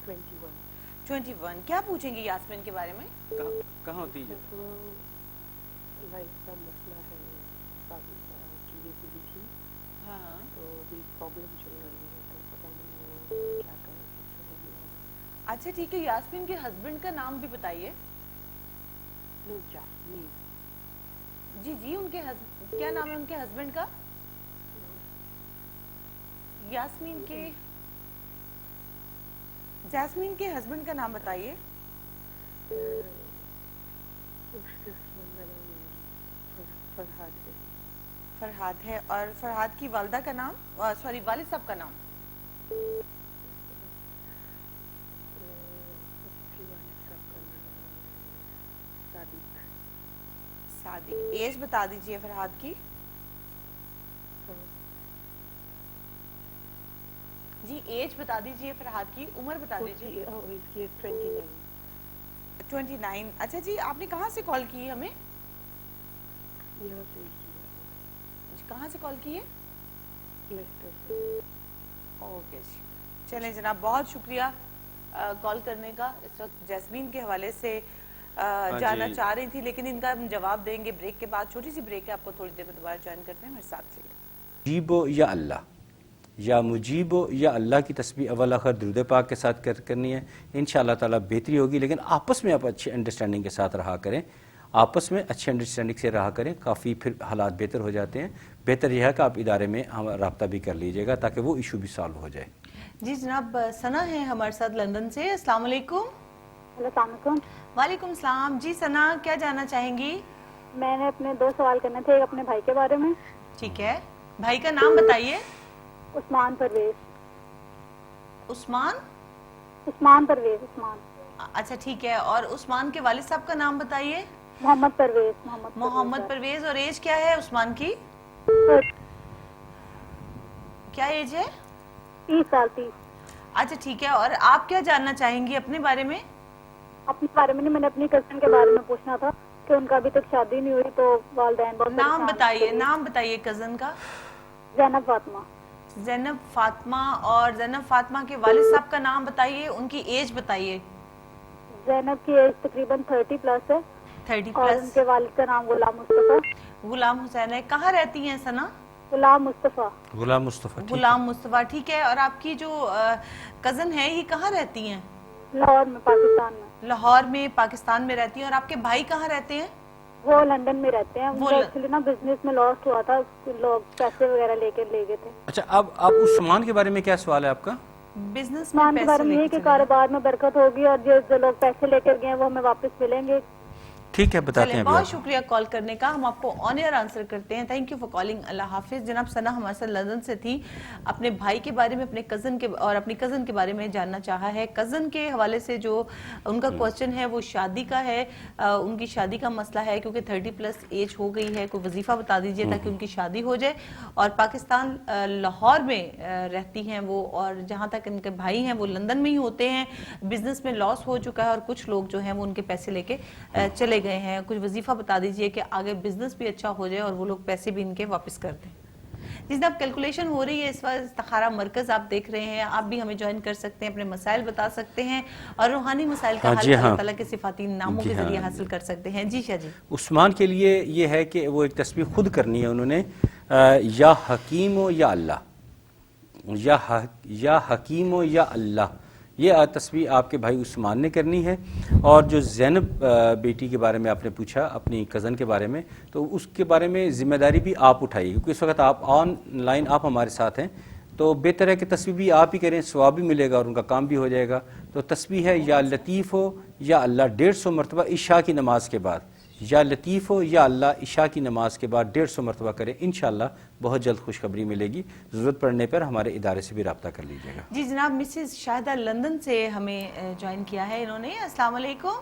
21। क्या पूछेंगी यास्मीन के बारे में? कहाँ होती है? लाइफ का मसला है, शादी का चीजें पूरी थी। हाँ, तो अभी प्रॉब्लम चल रही है, तो पता नहीं वो क्या करे, कुछ समझ नहीं आ रहा। अच्छा ठीक है। यास्मीन के हस्बैंड का नाम भी बताइए। No, Jasmine. जी उनके क्या नाम है उनके हस्बैंड का? जास्मीन के हस्बैंड का नाम बताइए। फरहाद है। और फरहाद की वालिदा का नाम, सॉरी वालिद साहब का नाम? सादिक। एज बता दीजिए फरहाद की। जी एज बता दीजिए फरहाद की, उम्र बता दीजिए। 29। अच्छा जी, आपने कहाँ से कॉल की हमें? यहाँ से। कहाँ से कॉल की है? लेस्टर। ओके जी, चलें जनाब, बहुत शुक्रिया कॉल करने का। इस वक्त जैस्मीन के हवाले से जानना चाह रही थी, लेकिन इनका हम जवाब देंगे ब्रेक के बाद। छोटी सी ब्रेक है, आपको थोड़ी देर में दोबारा ज्वाइन करते हैं मेरे साथ से। जीबो या अल्लाह, یا مجیب ہو یا اللہ کی تسبیح اول آخر درود پاک کے ساتھ کرنی ہے، انشاءاللہ تعالیٰ بہتری ہوگی. لیکن آپس میں آپ اچھی انڈرسٹینڈنگ کے ساتھ رہا کریں، آپس میں اچھی انڈرسٹینڈنگ سے رہا کریں، کافی پھر حالات بہتر ہو جاتے ہیں. بہتر یہ ہے کہ آپ ادارے میں رابطہ بھی کر لیجیے گا تاکہ وہ ایشو بھی سالو ہو جائے. جی جناب ثنا ہے ہمارے ساتھ لندن سے. السلام علیکم. السلام علیکم. وعلیکم السلام. جی ثنا کیا جاننا چاہیں گی؟ میں نے اپنے 2 سوال کرنے تھے. ایک اپنے بھائی کے بارے میں. ٹھیک ہے، بھائی کا نام بتائیے. عثمان پرویز. عثمان پرویز. اچھا ٹھیک ہے. اور عثمان کے والد صاحب کا نام بتائیے. محمد پرویز. اور ایج کیا ہے عثمان کی؟ کیا ایج ہے؟ 30 سال. اچھا ٹھیک ہے. اور آپ کیا جاننا چاہیں گی اپنے بارے میں؟ اپنے بارے میں نہیں، میں نے اپنی کزن کے بارے میں پوچھنا تھا کہ ان کا ابھی تک شادی نہیں ہوئی تو والدین بہت نام بتائیے کزن کا. زینب فاطمہ. زینب فاطمہ. اور زینب فاطمہ کے والد صاحب کا نام بتائیے، ان کی ایج بتائیے. زینب کی ایج تقریباً 30 پلس ہے. 30 اور ان کے والد کا نام غلام حسین ہے. کہاں رہتی ہیں ثنا؟ غلام مصطفیٰ. ٹھیک ہے. اور آپ کی جو کزن ہے یہ کہاں رہتی ہیں؟ لاہور میں، پاکستان میں. لاہور میں پاکستان میں رہتی ہیں. اور آپ کے بھائی کہاں رہتے ہیں؟ وہ لندن میں رہتے ہیں. وہ ایکچولی نا بزنس میں لاسٹ ہوا تھا، لوگ پیسے وغیرہ لے گئے تھے. اچھا اب عثمان کے بارے میں کیا سوال ہے آپ کا؟ بزنس کے بارے میں یہ کہ کاروبار میں برکت ہوگی اور جو لوگ پیسے لے کر گئے وہ ہمیں واپس ملیں گے. ٹھیک ہے، بتاتے ہیں. بہت شکریہ کال کرنے کا، ہم آپ کو آن ایئر آنسر کرتے ہیں. Thank you for calling. Allah حافظ. جناب ثنا ہمارے ساتھ لندن سے تھی. اپنے بھائی کے بارے میں، اپنے کزن کے اور اپنی کزن کے بارے میں جاننا چاہا ہے. کزن کے حوالے سے جو ان کا کوشچن ہے وہ شادی کا ہے. ان کی شادی کا مسئلہ ہے کیونکہ 30 پلس ایج ہو گئی ہے. کوئی وظیفہ بتا دیجئے تاکہ ان کی شادی ہو جائے. اور پاکستان لاہور میں رہتی ہیں وہ، اور جہاں تک ان کے بھائی ہیں وہ لندن میں ہی ہوتے ہیں. بزنس میں لاس ہو چکا ہے اور کچھ لوگ جو ہیں وہ ان کے پیسے لے کے چلے گئے ہیں. کچھ وظیفہ بتا دیجئے کہ آگے بزنس بھی اچھا ہو جائے اور وہ لوگ پیسے بھی ان کے واپس کر دیں. جس دن اب کیلکولیشن ہو رہی ہے اس وقت استخارہ مرکز آپ دیکھ رہے ہیں. آپ بھی ہمیں جوائن کر سکتے ہیں، اپنے مسائل بتا سکتے ہیں اور روحانی مسائل کا حل اللہ تعالیٰ کے صفاتی ناموں کے ذریعے حاصل کر سکتے ہیں. جی شاہ جی. عثمان کے لیے یہ ہے کہ وہ ایک تسبیح خود کرنی ہے. انہوں نے یا حکیم ہو یا اللہ، یا حکیم ہو یا اللہ، یہ تسبیح آپ کے بھائی عثمان نے کرنی ہے. اور جو زینب بیٹی کے بارے میں آپ نے پوچھا اپنی کزن کے بارے میں، تو اس کے بارے میں ذمہ داری بھی آپ اٹھائیے کیونکہ اس وقت آپ آن لائن آپ ہمارے ساتھ ہیں. تو بہتر ہے کہ تسبیح بھی آپ ہی کریں، ثواب بھی ملے گا اور ان کا کام بھی ہو جائے گا. تو تسبیح ہے یا لطیف ہو یا اللہ 150 مرتبہ عشاء کی نماز کے بعد. یا لطیف ہو یا اللہ عشاء کی نماز کے بعد 150 مرتبہ کریں. انشاءاللہ بہت جلد خوشخبری ملے گی. ضرورت پڑنے پر ہمارے ادارے سے بھی رابطہ کر لیجیے گا. جی جناب مسز شاہدہ لندن سے ہمیں جوائن کیا ہے انہوں نے. السلام علیکم.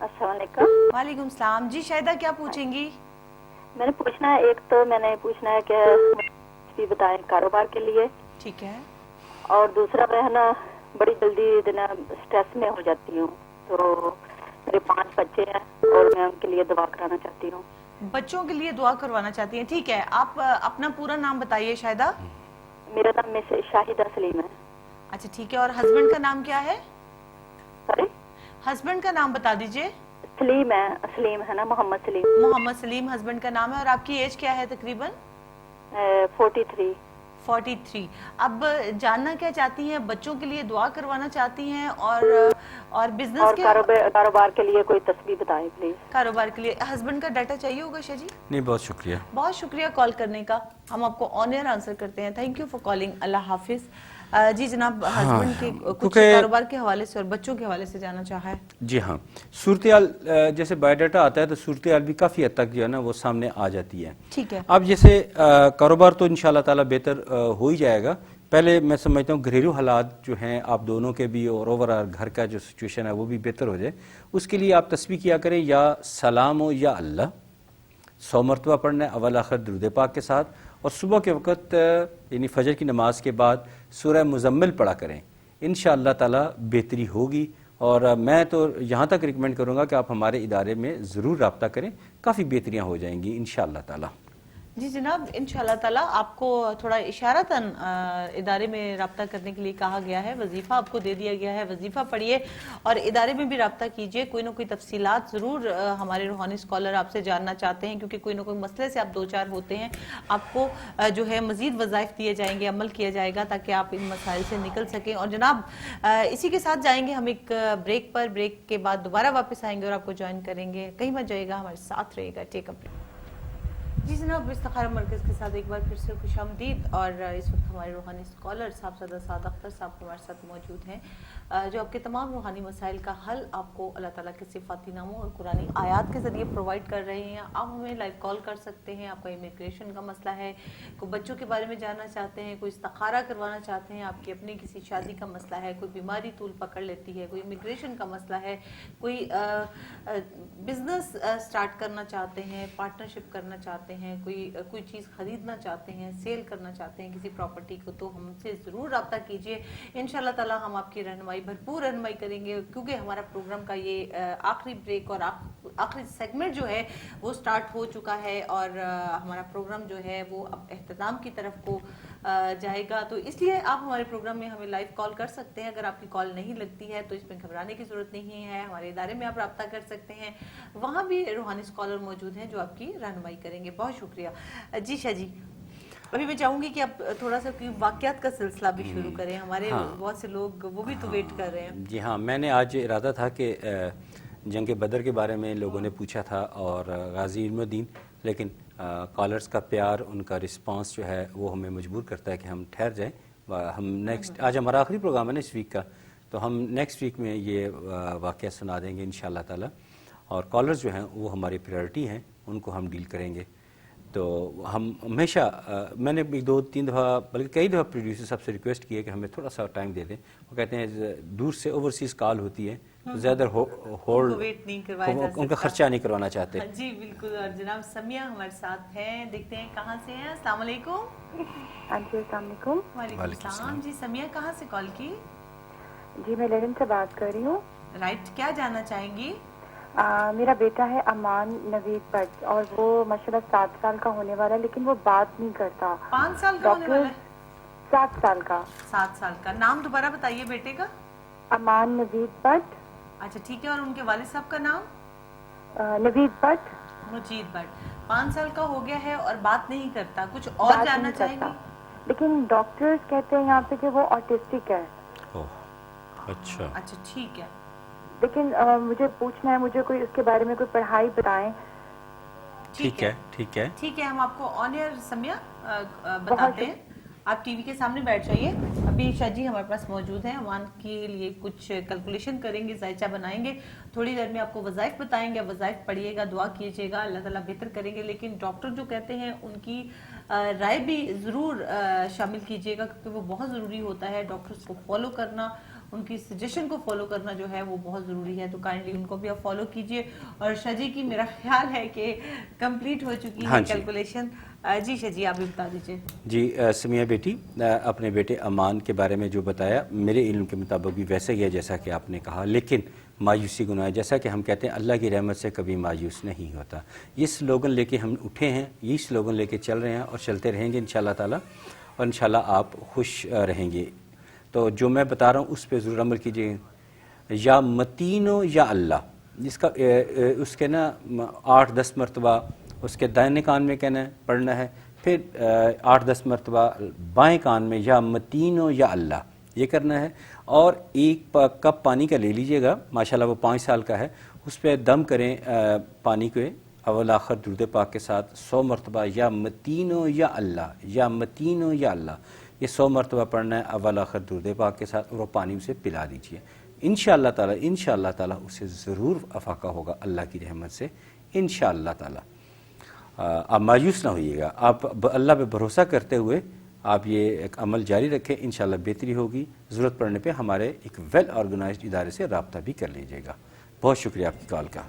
السلام علیکم. وعلیکم السلام. جی شاہدہ کیا پوچھیں گی؟ میں نے پوچھنا ہے، ایک تو میں نے پوچھنا ہے کہ بتائیں کاروبار کے لیے. ٹھیک ہے. اور دوسرا میں نا بڑی جلدی اسٹریس میں ہو جاتی ہوں. تو میرے 5 بچے ہیں اور میں ان کے لیے دعا کرانا چاہتی ہوں. بچوں کے لیے دعا کروانا چاہتی ہیں. ٹھیک ہے، آپ اپنا پورا نام بتائیے شاہدہ. میرا نام شاہدہ سلیم ہے. اچھا ٹھیک ہے. اور ہسبینڈ کا نام کیا ہے؟ سوری، ہسبینڈ کا نام بتا دیجئے. سلیم ہے. سلیم ہے نا، محمد سلیم. محمد سلیم ہسبینڈ کا نام ہے. اور آپ کی ایج کیا ہے تقریباً؟ 43. اب جاننا کیا چاہتی ہیں؟ بچوں کے لیے دعا کروانا چاہتی ہیں اور بزنس کے کاروبار کے لیے کوئی تسبیح بتائیں پلیز. کاروبار کے لیے ہسبینڈ کا ڈیٹا چاہیے ہوگا شاہ جی؟ نہیں، بہت شکریہ. بہت شکریہ کال کرنے کا. ہم آپ کو آن ایئر آنسر کرتے ہیں. Thank you for calling. Allah حافظ. جی جناب ہسبینڈ کے کچھ کاروبار کے حوالے سے اور بچوں کے حوالے سے جانا چاہا ہے. جی ہاں، صورتحال جیسے بایو ڈاٹا آتا ہے تو صورتحال بھی کافی حد تک جو ہے نا وہ سامنے آ جاتی ہے. ٹھیک ہے. اب جیسے کاروبار تو انشاءاللہ تعالی بہتر ہو ہی جائے گا. پہلے میں سمجھتا ہوں گھریلو حالات جو ہیں آپ دونوں کے بھی اور اوورآل گھر کا جو سچویشن ہے وہ بھی بہتر ہو جائے. اس کے لیے آپ تسبیح کیا کریں یا سلام ہو یا اللہ 100 مرتبہ پڑھنا ہے اول آخر درود پاک کے ساتھ. اور صبح کے وقت یعنی فجر کی نماز کے بعد سورہ مزمل پڑھا کریں. انشاءاللہ تعالی بہتری ہوگی. اور میں تو یہاں تک ریکمینڈ کروں گا کہ آپ ہمارے ادارے میں ضرور رابطہ کریں، کافی بہتریاں ہو جائیں گی انشاءاللہ تعالی. جی جناب، انشاءاللہ تعالی آپ کو تھوڑا اشارتاً ادارے میں رابطہ کرنے کے لیے کہا گیا ہے، وظیفہ آپ کو دے دیا گیا ہے، وظیفہ پڑھیے اور ادارے میں بھی رابطہ کیجئے. کوئی نہ کوئی تفصیلات ضرور ہمارے روحانی اسکالر آپ سے جاننا چاہتے ہیں، کیونکہ کوئی نہ کوئی مسئلے سے آپ دو چار ہوتے ہیں. آپ کو جو ہے مزید وظائف دیے جائیں گے، عمل کیا جائے گا تاکہ آپ ان مسائل سے نکل سکیں. اور جناب اسی کے ساتھ جائیں گے ہم ایک بریک پر، بریک کے بعد دوبارہ واپس آئیں گے اور آپ کو جوائن کریں گے. کہیں مت جائے گا، ہمارے ساتھ رہے گا. ٹیک اپ. جی جناب، استخارہ مرکز کے ساتھ ایک بار پھر سے خوش آمدید. اور اس وقت ہمارے روحانی اسکالر صاحبزادہ سعد اختر صاحب ہمارے ساتھ موجود ہیں، جو آپ کے تمام روحانی مسائل کا حل آپ کو اللہ تعالیٰ کے صفاتی ناموں اور قرآنی آیات کے ذریعے پرووائڈ کر رہے ہیں. آپ ہمیں لائیو کال کر سکتے ہیں. آپ کا امیگریشن کا مسئلہ ہے، کوئی بچوں کے بارے میں جاننا چاہتے ہیں، کوئی استخارہ کروانا چاہتے ہیں، آپ کی اپنی کسی شادی کا مسئلہ ہے، کوئی بیماری طول پکڑ لیتی ہے، کوئی امیگریشن کا مسئلہ ہے، کوئی بزنس سٹارٹ کرنا چاہتے ہیں، پارٹنرشپ کرنا چاہتے ہیں، کوئی چیز خریدنا چاہتے ہیں، سیل کرنا چاہتے ہیں کسی پراپرٹی کو، تو ہم سے ضرور رابطہ کیجئے. انشاءاللہ تعالی ہم آپ کی رہنمائی، بھرپور رہنمائی کریں گے، کیونکہ ہمارا پروگرام کا یہ آخری بریک اور آخری سیگمنٹ جو ہے وہ سٹارٹ ہو چکا ہے اور ہمارا پروگرام جو ہے وہ اب اختتام کی طرف کو جائے گا. تو اس لیے آپ ہمارے پروگرام میں ہمیں لائیو کال کر سکتے ہیں. اگر آپ کی کال نہیں لگتی ہے تو اس میں گھبرانے کی ضرورت نہیں ہے. ہمارے ادارے میں آپ رابطہ کر سکتے ہیں، وہاں بھی روحانی اسکالر موجود ہیں جو آپ کی رہنمائی کریں گے. بہت شکریہ. جی شاہ جی، ابھی میں چاہوں گی کہ آپ تھوڑا سا واقعات کا سلسلہ بھی شروع کریں. ہمارے بہت سے لوگ وہ بھی تو ویٹ کر رہے ہیں. جی ہاں، میں نے آج ارادہ تھا کہ جنگ بدر کے بارے میں لوگوں نے پوچھا تھا اور غازی علم الدین، لیکن کالرز کا پیار، ان کا رسپانس جو ہے وہ ہمیں مجبور کرتا ہے کہ ہم ٹھہر جائیں. ہم نیکسٹ، آج ہمارا آخری پروگرام ہے نا اس ویک کا، تو ہم نیکسٹ ویک میں یہ واقعہ سنا دیں گے انشاءاللہ تعالی. اور کالرز جو ہیں وہ ہماری پریورٹی ہیں، ان کو ہم ڈیل کریں گے. تو ہم ہمیشہ، میں نے بھی 2-3 دفعہ بلکہ کئی دفعہ پروڈیوسر صاحب سے ریکویسٹ کی ہے کہ ہمیں تھوڑا سا ٹائم دے دیں. وہ کہتے ہیں دور سے اوورسیز کال ہوتی ہے تو زیادہ ہولڈ، ویٹ نہیں کروایا جا ان کا خرچہ نہیں کروانا چاہتے. جی بالکل. اور جناب سمیہ ہمارے ساتھ ہیں، دیکھتے ہیں کہاں سے ہیں. السلام علیکم. ہاں جی، السلام علیکم. وعلیکم السلام. جی سمیہ کہاں سے کال کی؟ جی میں لندن سے بات کر رہی ہوں. رائٹ، کیا جاننا چاہیں گی؟ میرا بیٹا ہے امان نوید بٹ، اور وہ ماشاءاللہ 7 سال کا ہونے والا ہے، لیکن وہ بات نہیں کرتا. 5 سال کا ہونے والا ہے؟ 7 سال کا. 7 سال کا. نام دوبارہ بتائیے بیٹے کا. امان نوید بٹ. اچھا ٹھیک ہے. اور ان کے والد صاحب کا نام؟ نوید بٹ. Majeed but. 5 سال کا ہو گیا ہے اور بات نہیں کرتا. کچھ اور جاننا چاہیں گی؟ لیکن ڈاکٹرز کہتے ہیں یہاں پہ کہ وہ آٹسٹک ہے. اچھا اچھا ٹھیک ہے. لیکن مجھے پوچھنا ہے، مجھے کوئی اس کے بارے میں کوئی پڑھائی بتائیں. ٹھیک ہے ٹھیک ہے ٹھیک ہے. ہم آپ کو آن ایئر سمیہ بتاتے ہیں. آپ ٹی وی کے سامنے بیٹھ جائیے. ابھی شاہ جی ہمارے پاس موجود ہیں، امان کے لیے کچھ کیلکولیشن کریں گے، ذائچہ بنائیں گے. تھوڑی دیر میں آپ کو وظائف بتائیں گے. وظائف پڑھیے گا، دعا کیجیے گا، اللہ تعالیٰ بہتر کریں گے. لیکن ڈاکٹر جو کہتے ہیں ان کی رائے بھی ضرور شامل کیجیے گا، کیونکہ وہ بہت ضروری ہوتا ہے. ڈاکٹرز کو فالو کرنا، ان کی سجیشن کو فالو کرنا جو ہے وہ بہت ضروری ہے. تو کائنڈلی ان کو بھی آپ فالو کیجیے. اور شاہ جی کی میرا خیال ہے کہ کمپلیٹ ہو چکی ہے کیلکولیشن. جی شاہ جی آپ بھی بتا دیجیے. جی سمیہ بیٹی، اپنے بیٹے امان کے بارے میں جو بتایا میرے علم کے مطابق بھی ویسے ہی ہے جیسا کہ آپ نے کہا، لیکن مایوسی گناہ ہے. جیسا کہ ہم کہتے ہیں اللہ کی رحمت سے کبھی مایوس نہیں ہوتا. یہ سلوگن لے کے ہم اٹھے ہیں، یہ سلوگن لے کے چل رہے ہیں اور چلتے رہیں گے انشاءاللہ تعالی. اور انشاءاللہ آپ خوش رہیں گے. تو جو میں بتا رہا ہوں اس پہ ضرور عمل کیجیے. یا متینو یا اللہ، جس کا اس کے نا 8-10 مرتبہ اس کے دائیں کان میں کہنا ہے، پڑھنا ہے. پھر 8-10 مرتبہ بائیں کان میں یا متینو یا اللہ یہ کرنا ہے. اور 1 کپ پانی کا لے لیجئے گا، ماشاءاللہ وہ 5 سال کا ہے. اس پہ دم کریں پانی کو اول آخر درود پاک کے ساتھ 100 مرتبہ یا متینو یا اللہ، یا متینو یا اللہ، یہ 100 مرتبہ پڑھنا ہے اول آخر درود پاک کے ساتھ. اور وہ پانی اسے پلا دیجیے. انشاءاللہ تعالی اسے ضرور افاقہ ہوگا اللہ کی رحمت سے انشاءاللہ تعالی. آپ مایوس نہ ہوئیے گا. آپ اللہ پہ بھروسہ کرتے ہوئے آپ یہ ایک عمل جاری رکھیں، انشاءاللہ بہتری ہوگی. ضرورت پڑنے پہ ہمارے ایک ویل آرگنائزڈ ادارے سے رابطہ بھی کر لیجیے گا. بہت شکریہ آپ کی کال کا.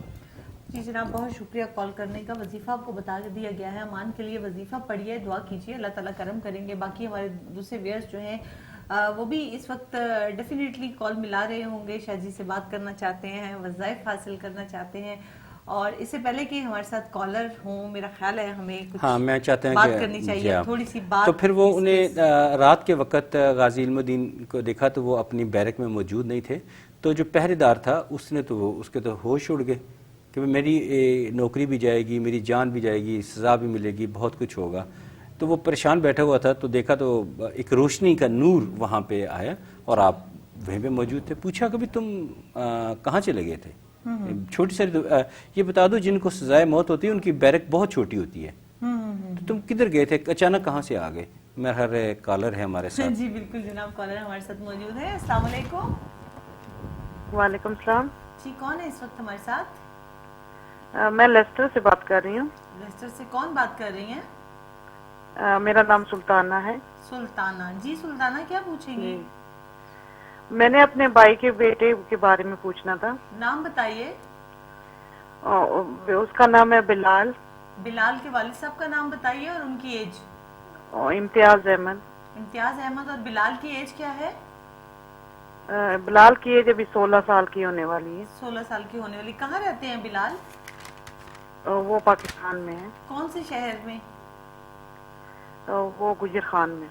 جی جناب بہت شکریہ کال کرنے کا. وظیفہ آپ کو بتا دیا گیا ہے. امان کے لیے وظیفہ پڑھیے، دعا کیجیے، اللہ تعالیٰ کرم کریں گے. باقی ہمارے دوسرے ویئرز جو ہیں وہ بھی اس وقت ڈیفینیٹلی کال ملا رہے ہوں گے، شاہ جی سے بات کرنا چاہتے ہیں، وظائف حاصل کرنا چاہتے ہیں. اور اس سے پہلے کہ ہمارے ساتھ کالر ہوں، میرا خیال ہے ہمیں کچھ ہاں میں چاہتے ہیں بات کہ کرنی جی چاہیے، ہاں۔ تھوڑی سی بات۔ تو پھر وہ انہیں رات کے وقت غازی علم الدین کو دیکھا تو وہ اپنی بیرک میں موجود نہیں تھے، تو جو پہرے دار تھا اس نے تو اس کے تو ہوش اڑ گئے کہ میری نوکری بھی جائے گی، میری جان بھی جائے گی، سزا بھی ملے گی، بہت کچھ ہوگا۔ تو وہ پریشان بیٹھا ہوا تھا، تو دیکھا تو ایک روشنی کا نور وہاں پہ آیا اور آپ وہیں پہ موجود تھے۔ پوچھا کہ تم کہاں چلے گئے تھے؟ چھوٹی ساری یہ بتا دو جن کو سزائے موت ہوتی ہے ان کی بیرک بہت چھوٹی ہوتی ہے، تو تم کدھر گئے تھے، اچانک کہاں سے آ گئے؟ میرا ہر کالر ہے ہمارے ساتھ۔ جی بالکل جناب، کالر ہمارے ساتھ موجود ہے۔ السلام علیکم۔ وعلیکم السلام، جی کون ہے اس وقت ہمارے ساتھ؟ میں لیسٹر سے بات کر رہی ہوں۔ لیسٹر سے کون بات کر رہی ہیں؟ میرا نام سلطانہ ہے۔ سلطانہ، جی سلطانہ کیا پوچھیں گی؟ میں نے اپنے بھائی کے بیٹے کے بارے میں پوچھنا تھا۔ نام بتائیے۔ اس کا نام ہے بلال۔ بلال کے والد صاحب کا نام بتائیے اور ان کی ایج۔ امتیاز احمد۔ امتیاز احمد، اور بلال کی ایج کیا ہے؟ بلال کی ایج ابھی 16 سال کی ہونے والی ہے۔ 16 سال کی ہونے والی۔ کہاں رہتے ہیں بلال؟ وہ پاکستان میں ہے۔ کون سے شہر میں؟ وہ گجر خان میں۔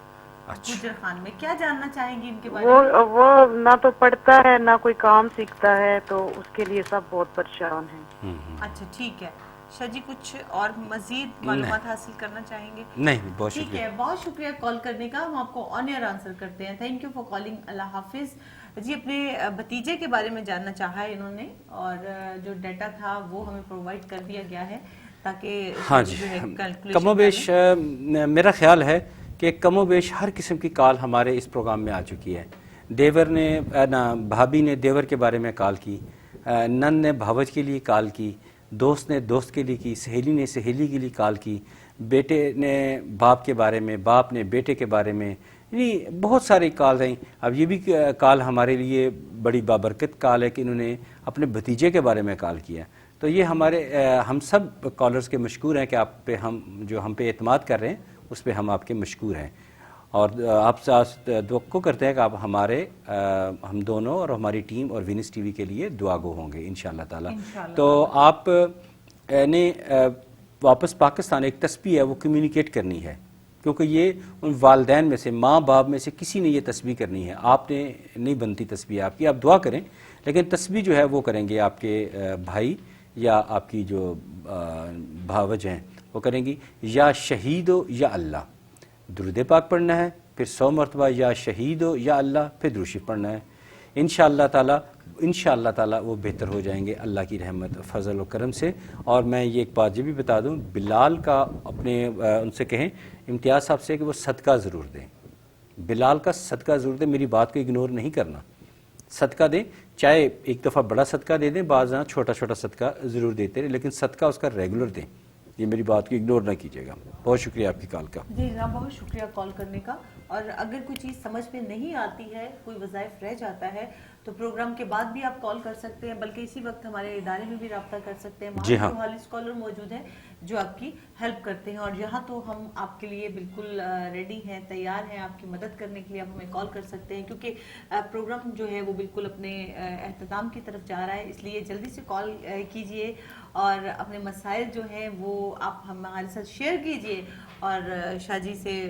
گجر خان میں۔ کیا جاننا چاہیں گی ان کے بارے میں؟ وہ نہ تو پڑھتا ہے نہ کوئی کام سیکھتا ہے، تو اس کے لیے سب بہت پریشان ہیں۔ اچھا ٹھیک ہے شاہ جی، کچھ اور مزید معلومات حاصل کرنا چاہیں گے؟ نہیں، بہت ٹھیک شکریہ۔ ہے، بہت شکریہ کال کرنے کا، ہم آپ کو آن ایئر آنسر کرتے ہیں۔ Thank you for calling, Allah حافظ۔ جی اپنے بھتیجے کے بارے میں جاننا چاہا ہے انہوں نے، اور جو ڈیٹا تھا وہ ہمیں پرووائڈ کر دیا گیا ہے تاکہ ہاں جی، کم و بیش میرا خیال ہے کہ کم و بیش ہر قسم کی کال ہمارے اس پروگرام میں آ چکی ہے۔ دیور نے بھابھی نے دیور کے بارے میں کال کی، نن نے بھاوج کے لیے کال کی، دوست نے دوست کے لیے کی، سہیلی نے سہیلی کے لیے کال کی، بیٹے نے باپ کے بارے میں، باپ نے بیٹے کے بارے میں، یعنی بہت ساری کال رہیں۔ اب یہ بھی کال ہمارے لیے بڑی بابرکت کال ہے کہ انہوں نے اپنے بھتیجے کے بارے میں کال کیا۔ تو یہ ہم سب کالرز کے مشکور ہیں کہ آپ پہ ہم پہ اعتماد کر رہے ہیں، اس پہ ہم آپ کے مشکور ہیں، اور آپ سے توقع کرتے ہیں کہ آپ ہم دونوں اور ہماری ٹیم اور وینس ٹی وی کے لیے دعا گو ہوں گے انشاءاللہ تعالی۔ تو آپ نے واپس پاکستان ایک تسبیح ہے وہ کمیونیکیٹ کرنی ہے، کیونکہ یہ ان والدین میں سے، ماں باپ میں سے کسی نے یہ تسبیح کرنی ہے، آپ نے نہیں بنتی تسبیح آپ کی۔ آپ دعا کریں، لیکن تسبیح جو ہے وہ کریں گے آپ کے بھائی یا آپ کی جو بھاوج ہیں وہ کریں گی۔ یا شہید ہو یا اللہ، درود پاک پڑھنا ہے، پھر 100 مرتبہ یا شہید ہو یا اللہ، پھر درود شریف پڑھنا ہے۔ انشاءاللہ تعالی وہ بہتر ہو جائیں گے اللہ کی رحمت فضل و کرم سے۔ اور میں یہ ایک بات یہ بھی بتا دوں، بلال کا ان سے کہیں امتیاز صاحب سے کہ وہ صدقہ ضرور دیں، بلال کا صدقہ ضرور دیں، میری بات کو اگنور نہیں کرنا، صدقہ دیں، چاہے ایک دفعہ بڑا صدقہ دے دیں، بعض چھوٹا چھوٹا صدقہ ضرور دیتے رہیں، لیکن صدقہ اس کا ریگولر دیں، یہ میری بات کو اگنور نہ کیجیے گا۔ بہت شکریہ آپ کی کال کا۔ جی جناب، بہت شکریہ کال کرنے کا، اور اگر کوئی چیز سمجھ میں نہیں آتی ہے، کوئی وظائف رہ جاتا ہے، تو پروگرام کے بعد بھی آپ کال کر سکتے ہیں، بلکہ اسی وقت ہمارے ادارے میں بھی رابطہ کر سکتے ہیں، جی ہاں، وہاں اسکالر موجود ہیں جو آپ کی ہیلپ کرتے ہیں، اور یہاں تو ہم آپ کے لیے بالکل ریڈی ہیں، تیار ہیں آپ کی مدد کرنے کے لیے۔ آپ ہمیں کال کر سکتے ہیں، کیونکہ پروگرام جو ہے وہ بالکل اپنے اختتام کی طرف جا رہا ہے، اس لیے جلدی سے کال کیجئے اور اپنے مسائل جو ہیں وہ آپ ہمارے ساتھ شیئر کیجئے، اور شاہ جی سے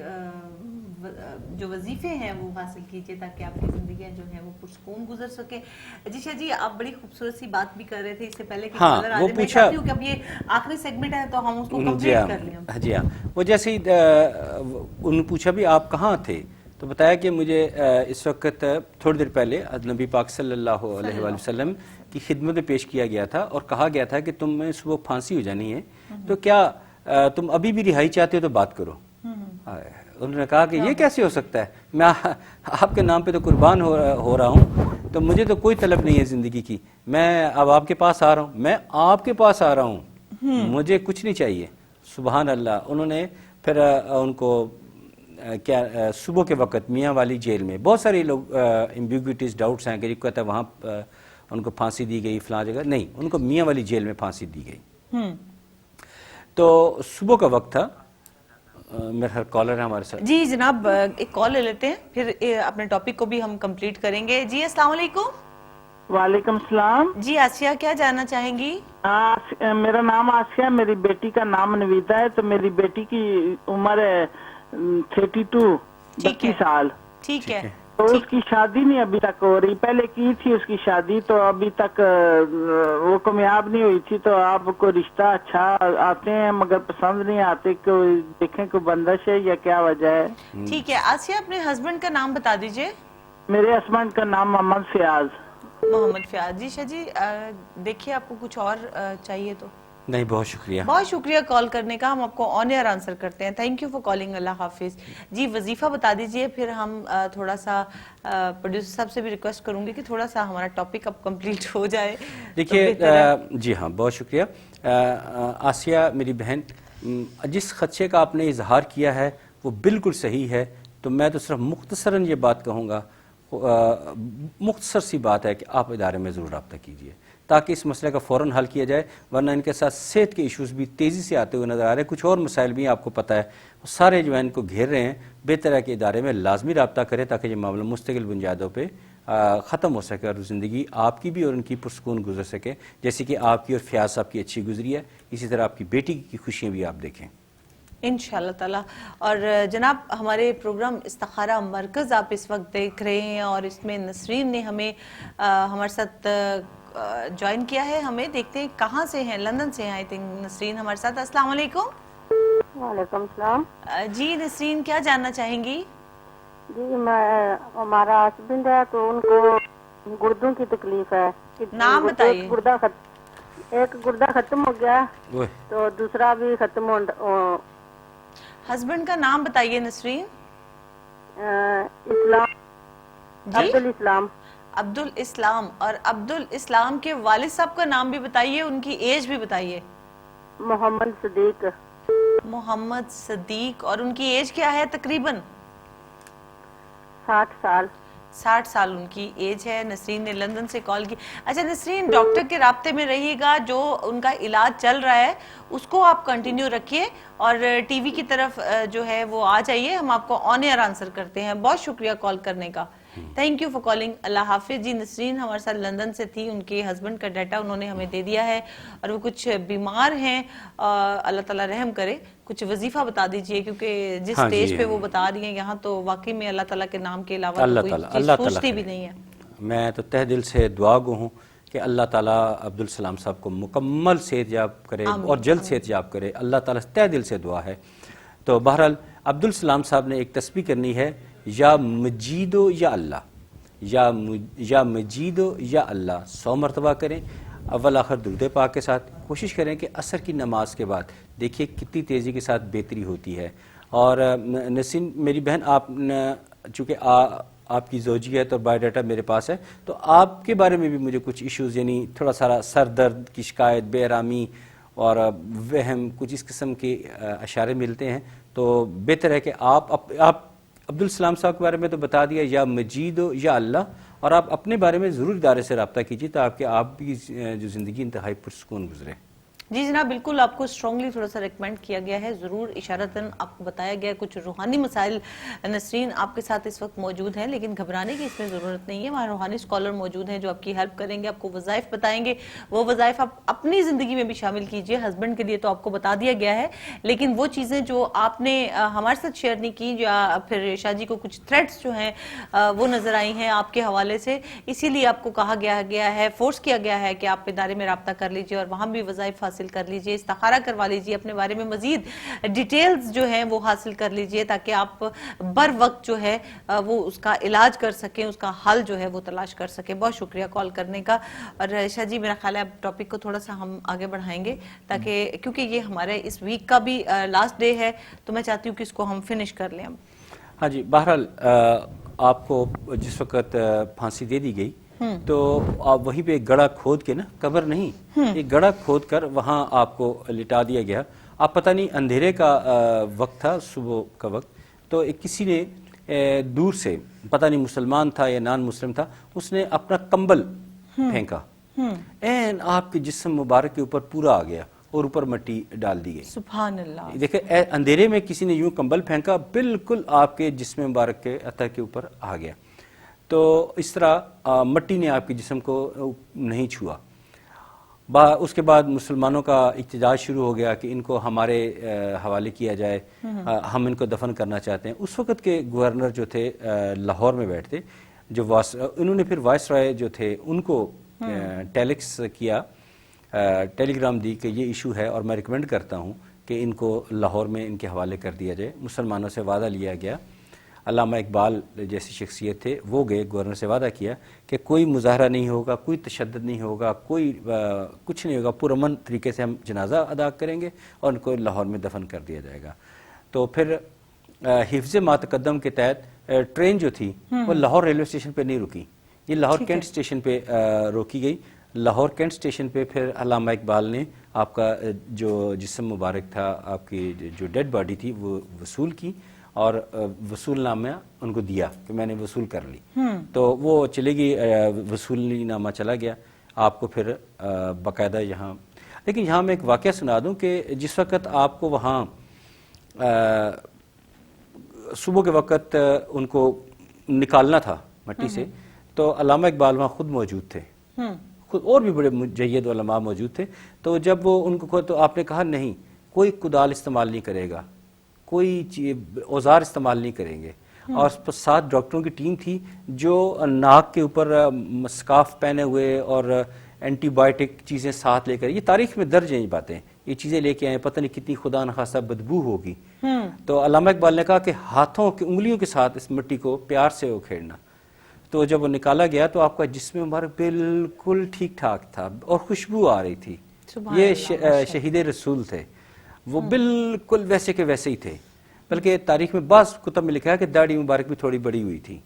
جو وظیفے ہیں وہ حاصل کیجئے تاکہ آپ کی زندگیاں جو ہیں وہ پرسکون گزر سکیں۔ جی شاہ جی، آپ بڑی خوبصورت سی بات بھی کر رہے تھے اس سے پہلے کہ کالر آ جائے، میں چاہتی ہوں کہ اب یہ آخری سیگمنٹ ہے تو ہم اس کو کمپلیٹ کر لیں۔ جی ہاں، وہ جیسے ہی انہوں نے پوچھا بھی آپ کہاں تھے، تو بتایا کہ مجھے اس وقت تھوڑی دیر پہلے نبی پاک صلی اللہ علیہ وآلہ وسلم کی خدمت میں پیش کیا گیا تھا، اور کہا گیا تھا کہ تم میں صبح پھانسی ہو جانی ہے، تو کیا تم ابھی بھی رہائی چاہتے ہو تو بات کرو۔ انہوں نے کہا کہ یہ کیسے ہو سکتا ہے، میں آپ کے نام پہ تو قربان ہو رہا ہوں، تو مجھے تو کوئی طلب نہیں ہے زندگی کی، میں اب آپ کے پاس آ رہا ہوں، میں آپ کے پاس آ رہا ہوں، مجھے کچھ نہیں چاہیے۔ سبحان اللہ۔ انہوں نے پھر ان کو کیا صبح کے وقت میاں والی جیل میں بہت سارے لوگ ایمبیگوٹیز ڈاؤٹس ہیں کہ جو کہتا ہے وہاں ان کو پھانسی دی گئی فلاں جگہ، نہیں، ان کو میاں والی جیل میں پھانسی دی گئی۔ تو صبح کا وقت تھا، میرا کالر ہے ہمارے ساتھ۔ جی جناب، ایک کال لے لیتے ہیں، پھر اپنے ٹاپک کو بھی ہم کمپلیٹ کریں گے۔ جی السلام علیکم۔ वालेकुम सलाम। जी आसिया, क्या जानना चाहेंगी? मेरा नाम आसिया, मेरी बेटी का नाम नवीदा है। तो मेरी बेटी की उम्र है 32, 32 साल। ठीक है। तो उसकी शादी नहीं अभी तक हो रही, पहले की थी उसकी शादी, तो अभी तक वो कामयाब नहीं हुई थी। तो आपको रिश्ता अच्छा आते हैं मगर पसंद नहीं आते, कोई देखें कोई बंदिश है या क्या वजह है? ठीक है आसिया, अपने हस्बैंड का नाम बता दीजिए। मेरे हस्बैंड का नाम मोहम्मद फयाज। मोहम्मद फयाज। जी शाह जी, देखिए आपको कुछ और चाहिए तो? नहीं, बहुत शुक्रिया। बहुत शुक्रिया कॉल करने का, हम आपको ऑन एयर आंसर करते हैं। Thank you for calling. Allah हाफिज। जी वजीफा बता दीजिए, फिर हम थोड़ा सा प्रोड्यूसर साहब से भी रिक्वेस्ट करूंगी कि थोड़ा सा हमारा टॉपिक अब कंप्लीट हो जाए। देखिए जी हाँ, बहुत शुक्रिया। आसिया मेरी बहन, जिस खदशे का आपने इजहार किया है वो बिल्कुल सही है। तो मैं तो सिर्फ मुख्तसरन ये बात कहूँगा, मुख्तसर सी बात है कि आप इदारे में ज़रूर रब्ता कीजिए ताकि इस मसले का फ़ौरन हल किया जाए, वरना इनके साथ सेहत के इश्यूज़ भी तेज़ी से आते हुए नज़र आ रहे हैं। कुछ और मसाइल भी आपको पता है, वो सारे जो है इनको घेर रहे हैं। बेहतर है कि इदारे में लाजमी रब्ता करें ताकि ये मामला मुस्तकिल बुनियादों पर ख़त्म हो सके और ज़िंदगी आपकी भी और उनकी पुरसकून गुजर सके, जैसे कि आपकी और फयाज साहब की अच्छी गुजरी है। इसी तरह आपकी बेटी की खुशियाँ भी आप देखें इंशाअल्लाह ताला। और जनाब, हमारे प्रोग्राम इस्तिखारा मरकज़ आप इस वक्त देख रहे हैं और इसमें नसरीन ने हमें हमारे साथ ज्वाइन किया है। हमें देखते हैं कहाँ से हैं, लंदन से हैं आई थिंक नसरीन हमारे साथ। अस्सलाम वालेकुम। वालेकुम सलाम। जी नसरीन, क्या जानना चाहेंगी? जी हमारा हस्बैंड है तो उनको गुर्दों की तकलीफ है। नाम बताइए। एक गुर्दा खत्म हो गया तो दूसरा भी खत्म हो। हस्बैंड का नाम बताइए नसरीन। इस्लाम, अब्दुल इस्लाम। अब्दुल इस्लाम। और अब्दुल इस्लाम के वालिद साहब का नाम भी बताइए, उनकी एज भी बताइए। मोहम्मद सदीक। मोहम्मद सदीक। और उनकी एज क्या है तकरीबन? 60 साल। 60 साल उनकी एज है। नसरीन ने लंदन से कॉल की। अच्छा नसरीन, डॉक्टर के राब्ते में रहिएगा, जो उनका इलाज चल रहा है उसको आप कंटिन्यू रखिए और टीवी की तरफ जो है वो आ जाइए, हम आपको ऑन एयर आंसर करते हैं। बहुत शुक्रिया कॉल करने का, thank you for calling. Allah हाफिज। जी नसरीन हमारे साथ लंदन से थी, उनके हस्बैंड का डाटा उन्होंने हमें दे दिया है और वो कुछ बीमार हैं, अल्लाह ताला रहम करे। कुछ वजीफा बता दीजिए, क्योंकि जिस स्टेज पे वो बता रही हैं यहाँ तो वाकई में अल्लाह ताला के नाम के अलावा कोई चीज़ सोचती भी नहीं है। मैं तो तहे दिल से दुआ गो हूँ कि अल्लाह ताला अब्दुल सलाम साहब को मुकम्मल सेहतयाब करे और जल्द सेहतयाब करे। अल्लाह ताला से तहे दिल से दुआ है। तो बहरहाल अब्दुल सलाम साहब ने एक तस्बीह करनी है, या मजीदो या अल्लाह, या मजीदो या अल्लाह 100 मरतबा करें अव्वल आखिर दुरूद पाक के साथ। कोशिश करें कि असर की नमाज के बाद देखिए कितनी तेज़ी के साथ बेहतरी होती है। और नसीन मेरी बहन, आप चूँकि आपकी ज़ौजी है तो बायोडाटा मेरे पास है, तो आपके बारे में भी मुझे कुछ इश्यूज़ यानी थोड़ा सारा सर दर्द की शिकायत, बेआरामी और वहम, कुछ इस किस्म के इशारे मिलते हैं। तो बेहतर है कि आप अब्दुल सलाम साहब के बारे में तो बता दिया, या मजीदो या अल्लाह, और आप अपने बारे में ज़रूर इदारे से रब्ता कीजिए ताकि आप भी जो ज़िंदगी इंतहाई पुरसुकून गुजरे। जी जनाब, बिल्कुल आपको स्ट्रांगली थोड़ा सा रिकमेंड किया गया है, ज़रूर इशारतन आपको बताया गया कुछ रूहानी मसाइल। नसरीन आपके साथ इस वक्त मौजूद हैं, लेकिन घबराने की इसमें ज़रूरत नहीं है। वहाँ रूहानी स्कॉलर मौजूद हैं जो आपकी हेल्प करेंगे, आपको वज़ाइफ बताएंगे। वो वज़ाइफ आप अपनी ज़िंदगी में भी शामिल कीजिए। हस्बैंड के लिए तो आपको बता दिया गया है, लेकिन वो चीज़ें जो आपने हमारे साथ शेयर नहीं की, या फिर शाह जी को कुछ थ्रेट्स जो हैं वो नज़र आई हैं आपके हवाले से, इसीलिए आपको कहा गया है, फोर्स किया गया है कि आप इदारे में रब्ता कर लीजिए और वहाँ भी वज़ाइफ हासिल कर लीजिए, इस्तिखारा करवा लीजिए, अपने बारे में मजीद डिटेल्स जो हैं वो हासिल कर लीजिए ताकि आप बर वक्त जो है वो उसका इलाज कर सकें, उसका हल जो है वो तलाश कर सकें। बहुत शुक्रिया कॉल करने का। और शाह जी मेरा ख्याल है अब टॉपिक को थोड़ा सा हम आगे बढ़ाएंगे, ताकि क्योंकि ये हमारे इस वीक का भी लास्ट डे है, तो मैं चाहती हूँ कि इसको हम फिनिश कर लें। हाँ जी, बहरहाल आपको जिस वक्त फांसी दे दी गई तो आप वहीं पे एक गड़ा खोद के ना, कब्र नहीं, एक गड़ा खोद कर वहाँ आपको लिटा दिया गया। आप पता नहीं अंधेरे का वक्त था, सुबह का वक्त, तो एक किसी ने दूर से, पता नहीं मुसलमान था या नान मुस्लिम था, उसने अपना कंबल फेंका, एन आपके जिस्म मुबारक के ऊपर पूरा आ गया और ऊपर मिट्टी डाल दी गई। सुभान अल्लाह। देखिए अंधेरे में किसी ने यूं कंबल फेंका, बिल्कुल आपके जिस्म मुबारक के अतः के ऊपर आ गया। تو اس طرح مٹی نے آپ کے جسم کو نہیں چھوا. اس کے بعد مسلمانوں کا احتجاج شروع ہو گیا کہ ان کو ہمارے حوالے کیا جائے, ہم ان کو دفن کرنا چاہتے ہیں. اس وقت کے گورنر جو تھے لاہور میں بیٹھتے, جو انہوں نے پھر وائس رائے جو تھے ان کو ٹیلیکس کیا, ٹیلی گرام دی کہ یہ ایشو ہے اور میں ریکمینڈ کرتا ہوں کہ ان کو لاہور میں ان کے حوالے کر دیا جائے. مسلمانوں سے وعدہ لیا گیا. علامہ اقبال جیسی شخصیت تھے, وہ گئے گورنر سے وعدہ کیا کہ کوئی مظاہرہ نہیں ہوگا, کوئی تشدد نہیں ہوگا, کوئی کچھ نہیں ہوگا, پرامن طریقے سے ہم جنازہ ادا کریں گے اور ان کو لاہور میں دفن کر دیا جائے گا. تو پھر حفظ ما تقدم کے تحت ٹرین جو تھی وہ لاہور ریلوے اسٹیشن پہ نہیں رکی, یہ لاہور کینٹ اسٹیشن پہ روکی گئی. لاہور کینٹ اسٹیشن پہ پھر علامہ اقبال نے آپ کا جو جسم مبارک تھا, آپ کی جو ڈیڈ باڈی تھی وہ وصول کی اور وصول نامہ ان کو دیا کہ میں نے وصول کر لی. تو وہ چلے گی, وصولی نامہ چلا گیا آپ کو پھر باقاعدہ یہاں. لیکن یہاں میں ایک واقعہ سنا دوں کہ جس وقت آپ کو وہاں صبح کے وقت ان کو نکالنا تھا مٹی سے, تو علامہ اقبال وہاں خود موجود تھے, خود اور بھی بڑے مجید علماء موجود تھے. تو جب وہ ان کو, تو آپ نے کہا نہیں, کوئی کدال استعمال نہیں کرے گا, کوئی اوزار استعمال نہیں کریں گے. اور ساتھ ڈاکٹروں کی ٹیم تھی جو ناک کے اوپر سکارف پہنے ہوئے اور اینٹی بائیوٹک چیزیں ساتھ لے کر, یہ تاریخ میں درج ہیں یہ باتیں, یہ چیزیں لے کے آئے, پتہ نہیں کتنی خدا نخواستہ بدبو ہوگی. تو علامہ اقبال نے کہا کہ ہاتھوں کی انگلیوں کے ساتھ اس مٹی کو پیار سے اکھیڑنا. تو جب وہ نکالا گیا تو آپ کا جسم مبارک بالکل ٹھیک ٹھاک تھا اور خوشبو آ رہی تھی. یہ شہید رسول تھے, وہ بالکل ویسے کے ویسے ہی تھے. بلکہ تاریخ میں بعض کتب میں لکھا ہے کہ داڑھی مبارک بھی تھوڑی بڑی ہوئی تھی.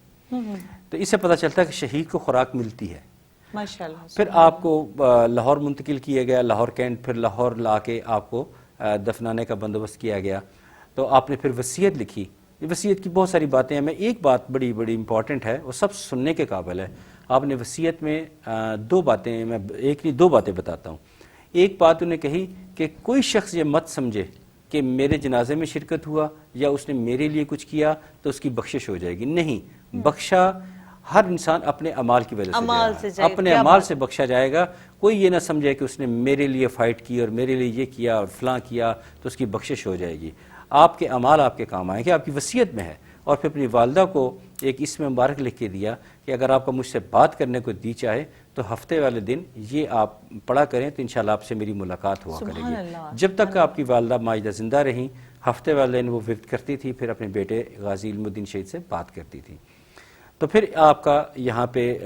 تو اس سے پتہ چلتا ہے کہ شہید کو خوراک ملتی ہے. ماشاءاللہ. پھر آپ کو لاہور منتقل کیا گیا, لاہور کینٹ, پھر لاہور لا کے آپ کو دفنانے کا بندوبست کیا گیا. تو آپ نے پھر وصیت لکھی. یہ وصیت کی بہت ساری باتیں ہیں, میں ایک بات بڑی امپورٹنٹ ہے, وہ سب سننے کے قابل ہے. آپ نے وصیت میں دو باتیں, میں ایک نہیں دو باتیں بتاتا ہوں. ایک بات انہیں کہی کہ کوئی شخص یہ مت سمجھے کہ میرے جنازے میں شرکت ہوا یا اس نے میرے لیے کچھ کیا تو اس کی بخشش ہو جائے گی. نہیں, بخشا ہر انسان اپنے اعمال کی وجہ سے اپنے اعمال سے بخشا جائے گا. کوئی یہ نہ سمجھے کہ اس نے میرے لیے فائٹ کی اور میرے لیے یہ کیا اور فلاں کیا تو اس کی بخشش ہو جائے گی. آپ کے اعمال آپ کے کام آئیں گے, آپ کی وصیت میں ہے. اور پھر اپنی والدہ کو ایک اسم مبارک لکھ کے دیا کہ اگر آپ کا مجھ سے بات کرنے کو دی چاہے تو ہفتے والے دن یہ آپ پڑھا کریں تو انشاءاللہ آپ سے میری ملاقات ہوا کرے گی. جب تک آپ کی والدہ ماجدہ زندہ رہیں, ہفتے والے دن وہ ورد کرتی تھی, پھر اپنے بیٹے غازی علم الدین شہید سے بات کرتی تھی. تو پھر آپ کا یہاں پہ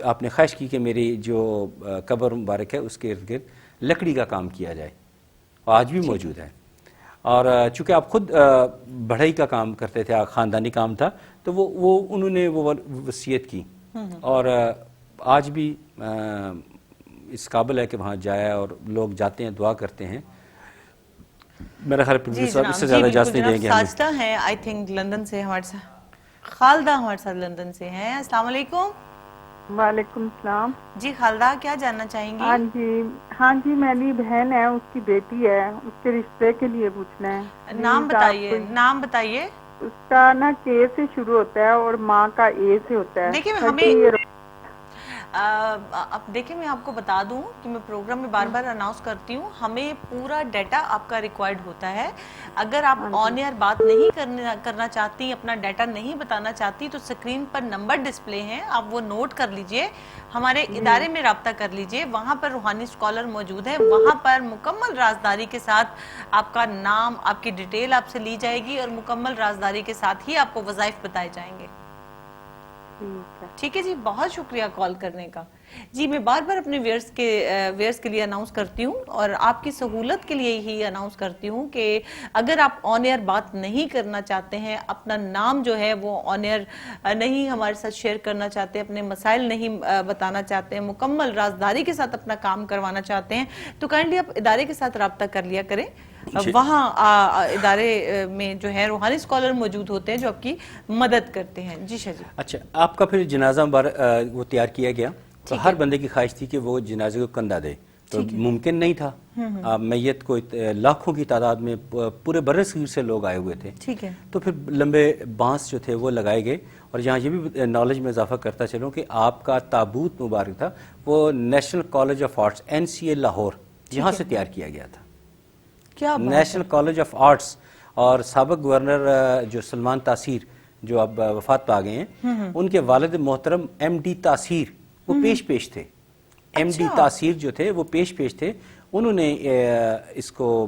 آپ نے خواہش کی کہ میری جو قبر مبارک ہے اس کے ارد گرد لکڑی کا کام کیا جائے, آج بھی موجود ہے. اور چونکہ آپ خود بڑھئی کا کام کرتے تھے, خاندانی کام تھا, تو وہ انہوں نے وہ وصیت کی اور آج بھی اس قابل ہے کہ وہاں جایا اور لوگ جاتے ہیں, دعا کرتے ہیں. میرا خیال پروفیسر صاحب اس سے زیادہ اجازت نہیں دیں گے. ساجدہ ہیں آئی تھنک لندن سے ہمارے ساتھ, خالدہ ہمارے ساتھ لندن سے ہیں. السلام علیکم. وعلیکم السلام. جی خالدہ, کیا جاننا چاہیں گی؟ ہاں جی میری بہن ہے, اس کی بیٹی ہے, اس کے رشتے کے لیے پوچھنا ہے. نام بتائیے, نام بتائیے. اس کا نا کے سے شروع ہوتا ہے اور ماں کا اے سے ہوتا ہے. دیکھیں ہمیں اب دیکھیں میں آپ کو بتا دوں کہ میں پروگرام میں بار بار اناؤنس کرتی ہوں, ہمیں پورا ڈیٹا آپ کا ریکوائرڈ ہوتا ہے. اگر آپ آن ایئر بات نہیں کرنا چاہتی, اپنا ڈیٹا نہیں بتانا چاہتی, تو سکرین پر نمبر ڈسپلے ہیں, آپ وہ نوٹ کر لیجئے, ہمارے ادارے میں رابطہ کر لیجئے. وہاں پر روحانی اسکالر موجود ہے, وہاں پر مکمل رازداری کے ساتھ آپ کا نام, آپ کی ڈیٹیل آپ سے لی جائے گی اور مکمل رازداری کے ساتھ ہی آپ کو وظائف بتائے جائیں گے. ٹھیک ہے جی, بہت شکریہ کال کرنے کا. جی میں بار بار اپنے ویئرز کے لیے اناؤنس کرتی ہوں اور آپ کی سہولت کے لیے ہی اناؤنس کرتی ہوں کہ اگر آپ آن ایئر بات نہیں کرنا چاہتے ہیں, اپنا نام جو ہے وہ آن ایئر نہیں ہمارے ساتھ شیئر کرنا چاہتے, اپنے مسائل نہیں بتانا چاہتے ہیں, مکمل رازداری کے ساتھ اپنا کام کروانا چاہتے ہیں, تو کائنڈلی آپ ادارے کے ساتھ رابطہ کر لیا کریں. وہاں ادارے میں جو ہے روحانی اسکالر موجود ہوتے ہیں جو آپ کی مدد کرتے ہیں. جی شاہ جی. اچھا, آپ کا پھر جنازہ وہ تیار کیا گیا, تو ہر بندے کی خواہش تھی کہ وہ جنازے کو کندھا دے, تو ممکن نہیں تھا. میت کو لاکھوں کی تعداد میں پورے برصغیر سے لوگ آئے ہوئے تھے. ٹھیک ہے. تو پھر لمبے بانس جو تھے وہ لگائے گئے. اور یہاں یہ بھی نالج میں اضافہ کرتا چلوں کہ آپ کا تابوت مبارک تھا وہ national college of arts NCA Lahore یہاں سے تیار کیا گیا تھا. کیا نیشنل کالج آف آرٹس. اور سابق گورنر جو سلمان تاثیر جو اب وفات پا گئے ہیں ان کے والد محترم MD تاثیر وہ پیش تھے. MD تاثیر جو تھے وہ پیش تھے. انہوں نے اس کو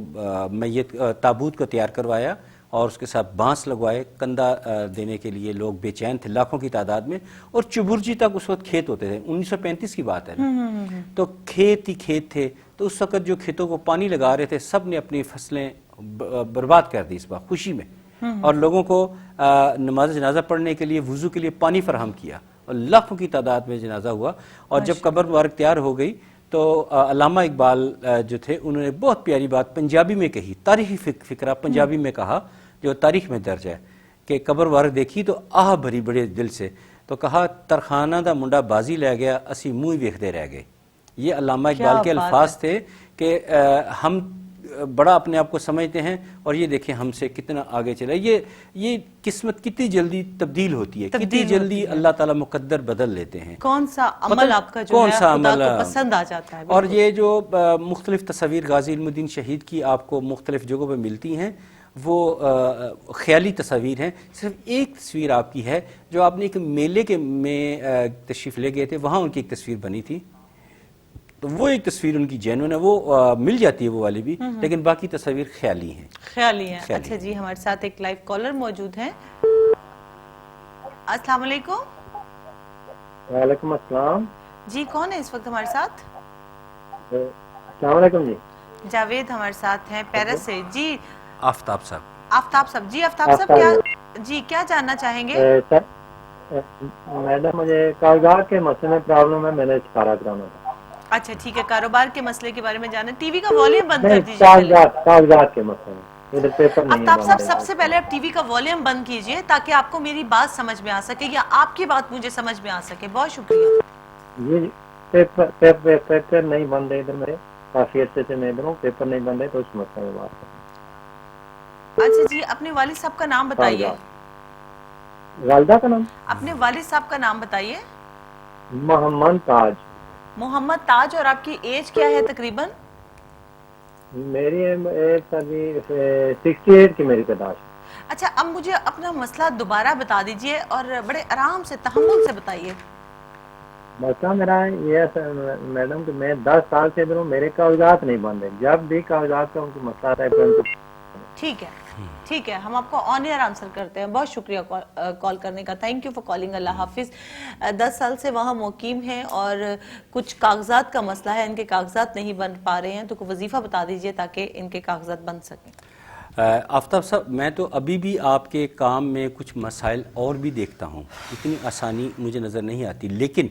میت تابوت کو تیار کروایا اور اس کے ساتھ بانس لگوائے. کندھا دینے کے لیے لوگ بے چین تھے لاکھوں کی تعداد میں. اور چبرجی تک اس وقت کھیت ہوتے تھے. 1935 کی بات ہے تو کھیت ہی کھیت تھے. تو اس وقت جو کھیتوں کو پانی لگا رہے تھے سب نے اپنی فصلیں برباد کر دی اس بار خوشی میں. اور لوگوں کو نماز جنازہ پڑھنے کے لیے وضو کے لیے پانی فراہم کیا اور لاکھوں کی تعداد میں جنازہ ہوا. اور جب قبر مبارک تیار ہو گئی تو علامہ اقبال جو تھے انہوں نے بہت پیاری بات پنجابی میں کہی. تاریخی فکرہ پنجابی میں کہا جو تاریخ میں درج ہے کہ قبر مبارک دیکھی تو آہ بھری بڑے دل سے. تو کہا ترخانہ دا منڈا بازی لے گیا اسی منہ ویکھدے رہ گئے. یہ علامہ اقبال کے الفاظ تھے کہ ہم بڑا اپنے آپ کو سمجھتے ہیں اور یہ دیکھیں ہم سے کتنا آگے چلا. یہ قسمت کتنی جلدی تبدیل ہوتی ہے, کتنی جلدی اللہ تعالیٰ مقدر بدل لیتے ہیں. کون سا عمل آپ کا جو ہے خدا کو پسند آ جاتا ہے. اور یہ جو مختلف تصاویر غازی علم الدین شہید کی آپ کو مختلف جگہوں پہ ملتی ہیں وہ خیالی تصاویر ہیں. صرف ایک تصویر آپ کی ہے جو آپ نے ایک میلے کے میں تشریف لے گئے تھے, وہاں ان کی ایک تصویر بنی تھی. تو وہ ایک تصویر ان کی جینون ہے, وہ مل جاتی ہے وہ والی بھی, لیکن باقی تصاویر خیالی ہیں. اچھا جی, ہمارے ساتھ ایک لائیو کالر موجود ہیں. السلام علیکم. وعلیکم السلام. جی کون ہے اس وقت ہمارے ساتھ؟ السلام علیکم. جی جاوید ہمارے ساتھ ہیں پیرس سے. جی آفتاب صاحب. آفتاب صاحب, جی آفتاب صاحب کیا جاننا چاہیں گے؟ میڈم مجھے کاغذات کے مسئلے میں پرابلم ہے, میں نے اشارہ کرانا تھا. اچھا ٹھیک ہے, کاروبار کے مسئلے کے بارے میں جانیں. ٹی وی کا والیوم بند کر دیجیے. کاغذات کے مسئلے میں پیپر نہیں. آفتاب صاحب سب سے پہلے آپ ٹی وی کا والیوم بند کیجئے تاکہ آپ کو میری بات سمجھ میں آ سکے یا آپ کی بات مجھے سمجھ میں آ سکے. بہت شکریہ. یہ پیپر نہیں بند ہے ادھر میرے, کافی عرصے سے میں ادھر ہوں, پیپر نہیں بند ہے تو اس مسئلے میں بات. اچھا جی, اپنے والد صاحب کا نام بتائیے. والدہ کا نام؟ اپنے والد صاحب کا نام بتائیے. محمد تاج. محمد تاج. اور آپ کی ایج کیا ہے تقریباً؟ میری ایج ابھی 68 کی میری پیدائش. اچھا, اب مجھے اپنا مسئلہ دوبارہ بتا دیجئے اور بڑے آرام سے تحمل سے بتائیے. مسئلہ میرا یہ ہے میڈم کہ میں 10 سال سے ادھر ہوں, میرے کاغذات نہیں بند ہیں. جب بھی کاغذات کا ان کو مسئلہ آتا ہے. ٹھیک ہے, ہم آپ کو آن ایئر آنسر کرتے ہیں. بہت شکریہ کال کرنے کا. Thank you for calling. Allah حافظ. 10 سال سے وہاں مقیم ہیں اور کچھ کاغذات کا مسئلہ ہے, ان کے کاغذات نہیں بن پا رہے ہیں, تو کوئی وظیفہ بتا دیجئے تاکہ ان کے کاغذات بن سکیں. آفتاب صاحب, میں تو ابھی بھی آپ کے کام میں کچھ مسائل اور بھی دیکھتا ہوں, اتنی آسانی مجھے نظر نہیں آتی, لیکن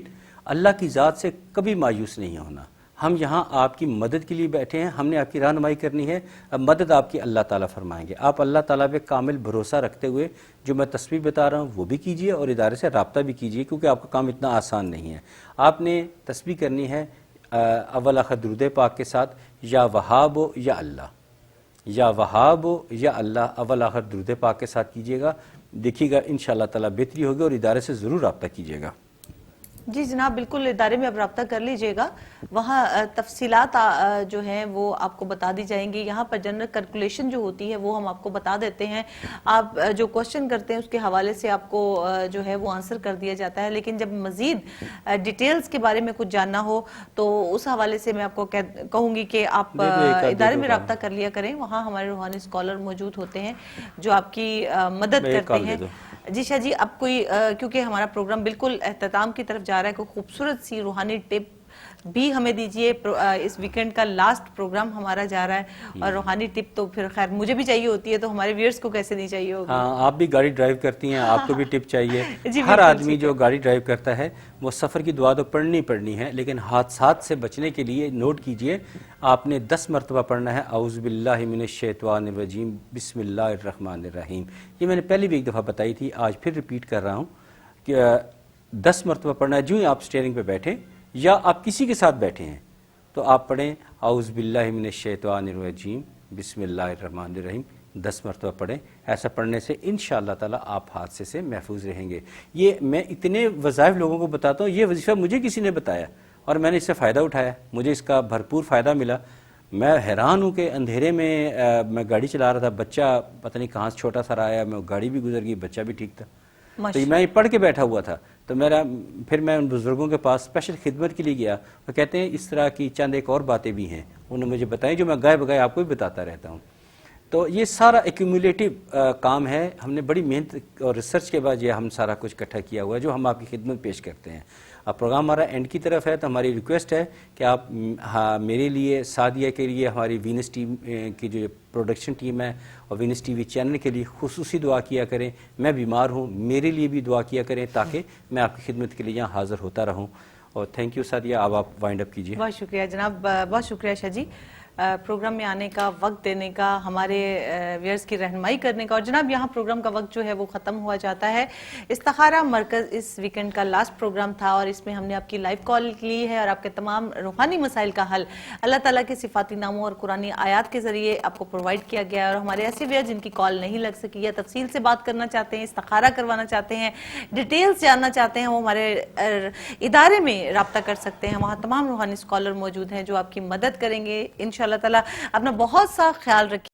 اللہ کی ذات سے کبھی مایوس نہیں ہونا. ہم یہاں آپ کی مدد کے لیے بیٹھے ہیں, ہم نے آپ کی رہنمائی کرنی ہے. مدد آپ کی اللہ تعالیٰ فرمائیں گے. آپ اللہ تعالیٰ پہ کامل بھروسہ رکھتے ہوئے جو میں تصویر بتا رہا ہوں وہ بھی کیجئے اور ادارے سے رابطہ بھی کیجئے, کیونکہ آپ کا کام اتنا آسان نہیں ہے. آپ نے تصویر کرنی ہے اول آخر درود پاک کے ساتھ, یا وہاب ہو یا اللہ, یا وہاب ہو یا اللہ, اول آخر درود پاک کے ساتھ کیجئے گا. دیکھیے گا انشاءاللہ تعالیٰ بہتری ہوگی اور ادارے سے ضرور رابطہ کیجئے گا. جی جناب, بالکل ادارے میں اب رابطہ کر لیجئے گا. وہاں تفصیلات جو ہیں وہ آپ کو بتا دی جائیں گی. یہاں پر جنرل کیلکولیشن جو ہوتی ہے وہ ہم آپ کو بتا دیتے ہیں. آپ جو کوشچن کرتے ہیں اس کے حوالے سے آپ کو جو ہے وہ آنسر کر دیا جاتا ہے, لیکن جب مزید ڈیٹیلز کے بارے میں کچھ جاننا ہو تو اس حوالے سے میں آپ کو کہوں گی کہ آپ ادارے میں رابطہ کر لیا کریں. وہاں ہمارے روحانی اسکالر موجود ہوتے ہیں جو آپ کی مدد کرتے ہیں. جی شاہ جی, اب کوئی کیونکہ ہمارا پروگرام بالکل اختتام کی طرف جا رہا ہے, کوئی خوبصورت سی روحانی ٹپ بھی ہمیں دیجئے. اس ویکنڈ کا لاسٹ پروگرام ہمارا جا رہا ہے اور روحانی ٹپ تو پھر خیر مجھے بھی چاہیے ہوتی ہے, تو ہمارے ویئرز کو کیسے نہیں چاہیے ہوگی. ہاں, آپ بھی گاڑی ڈرائیو کرتی ہیں, آپ کو بھی ٹپ چاہیے. ہر آدمی جو گاڑی ڈرائیو کرتا ہے وہ سفر کی دعا تو پڑھنی ہے, لیکن حادثات سے بچنے کے لیے نوٹ کیجئے آپ نے 10 مرتبہ پڑھنا ہے اعوذ باللہ من الشیطان الرجیم بسم اللہ الرحمن الرحیم. یہ میں نے پہلے بھی ایک دفعہ بتائی تھی, آج پھر ریپیٹ کر رہا ہوں کہ 10 مرتبہ پڑھنا ہے. جو ہی آپ سٹیئرنگ پہ بیٹھیں یا آپ کسی کے ساتھ بیٹھے ہیں تو آپ پڑھیں اعوذ باللہ من الشیطان الرجیم بسم اللہ الرحمن الرحیم 10 مرتبہ پڑھیں. ایسا پڑھنے سے انشاءاللہ تعالی آپ حادثے سے محفوظ رہیں گے. یہ میں اتنے وظائف لوگوں کو بتاتا ہوں, یہ وظیفہ مجھے کسی نے بتایا اور میں نے اس سے فائدہ اٹھایا, مجھے اس کا بھرپور فائدہ ملا. میں حیران ہوں کہ اندھیرے میں گاڑی چلا رہا تھا, بچہ پتہ نہیں کہاں سے چھوٹا سا آیا, میں گاڑی بھی گزر گئی, بچہ بھی ٹھیک تھا. تو میں یہ پڑھ کے بیٹھا ہوا تھا. تو پھر میں ان بزرگوں کے پاس اسپیشل خدمت کے لیے گیا. وہ کہتے ہیں اس طرح کی چند ایک اور باتیں بھی ہیں, انہوں نے مجھے بتائی جو میں گائے بگائے آپ کو بھی بتاتا رہتا ہوں. تو یہ سارا ایکیومولیٹو کام ہے, ہم نے بڑی محنت اور ریسرچ کے بعد یہ ہم سارا کچھ اکٹھا کیا ہوا ہے جو ہم آپ کی خدمت پیش کرتے ہیں. اب پروگرام ہمارا اینڈ کی طرف ہے, تو ہماری ریکویسٹ ہے کہ آپ میرے لیے, سعدیہ کے لیے, ہماری وینس ٹیم کی جو پروڈکشن ٹیم ہے اور وینس ٹی وی چینل کے لیے خصوصی دعا کیا کریں. میں بیمار ہوں, میرے لیے بھی دعا کیا کریں تاکہ میں آپ کی خدمت کے لیے یہاں حاضر ہوتا رہوں. اور تھینک یو سعدیہ, اب آپ وائنڈ اپ کیجیے. بہت شکریہ جناب, بہت شکریہ شاہ جی, پروگرام میں آنے کا, وقت دینے کا, ہمارے ویئرز کی رہنمائی کرنے کا. اور جناب یہاں پروگرام کا وقت جو ہے وہ ختم ہوا جاتا ہے. استخارہ مرکز اس ویکنڈ کا لاسٹ پروگرام تھا اور اس میں ہم نے آپ کی لائیو کال لی ہے اور آپ کے تمام روحانی مسائل کا حل اللہ تعالیٰ کے صفاتی ناموں اور قرآنی آیات کے ذریعے آپ کو پرووائڈ کیا گیا. اور ہمارے ایسے ویئر جن کی کال نہیں لگ سکی یا تفصیل سے بات کرنا چاہتے ہیں, استخارہ کروانا چاہتے ہیں, ڈیٹیلز جاننا چاہتے ہیں, وہ ہمارے ادارے میں رابطہ کر سکتے ہیں. وہاں تمام روحانی اسکالر موجود ہیں جو آپ کی مدد کریں گے انشاءاللہ تعالیٰ. اپنا بہت سا خیال رکھیے.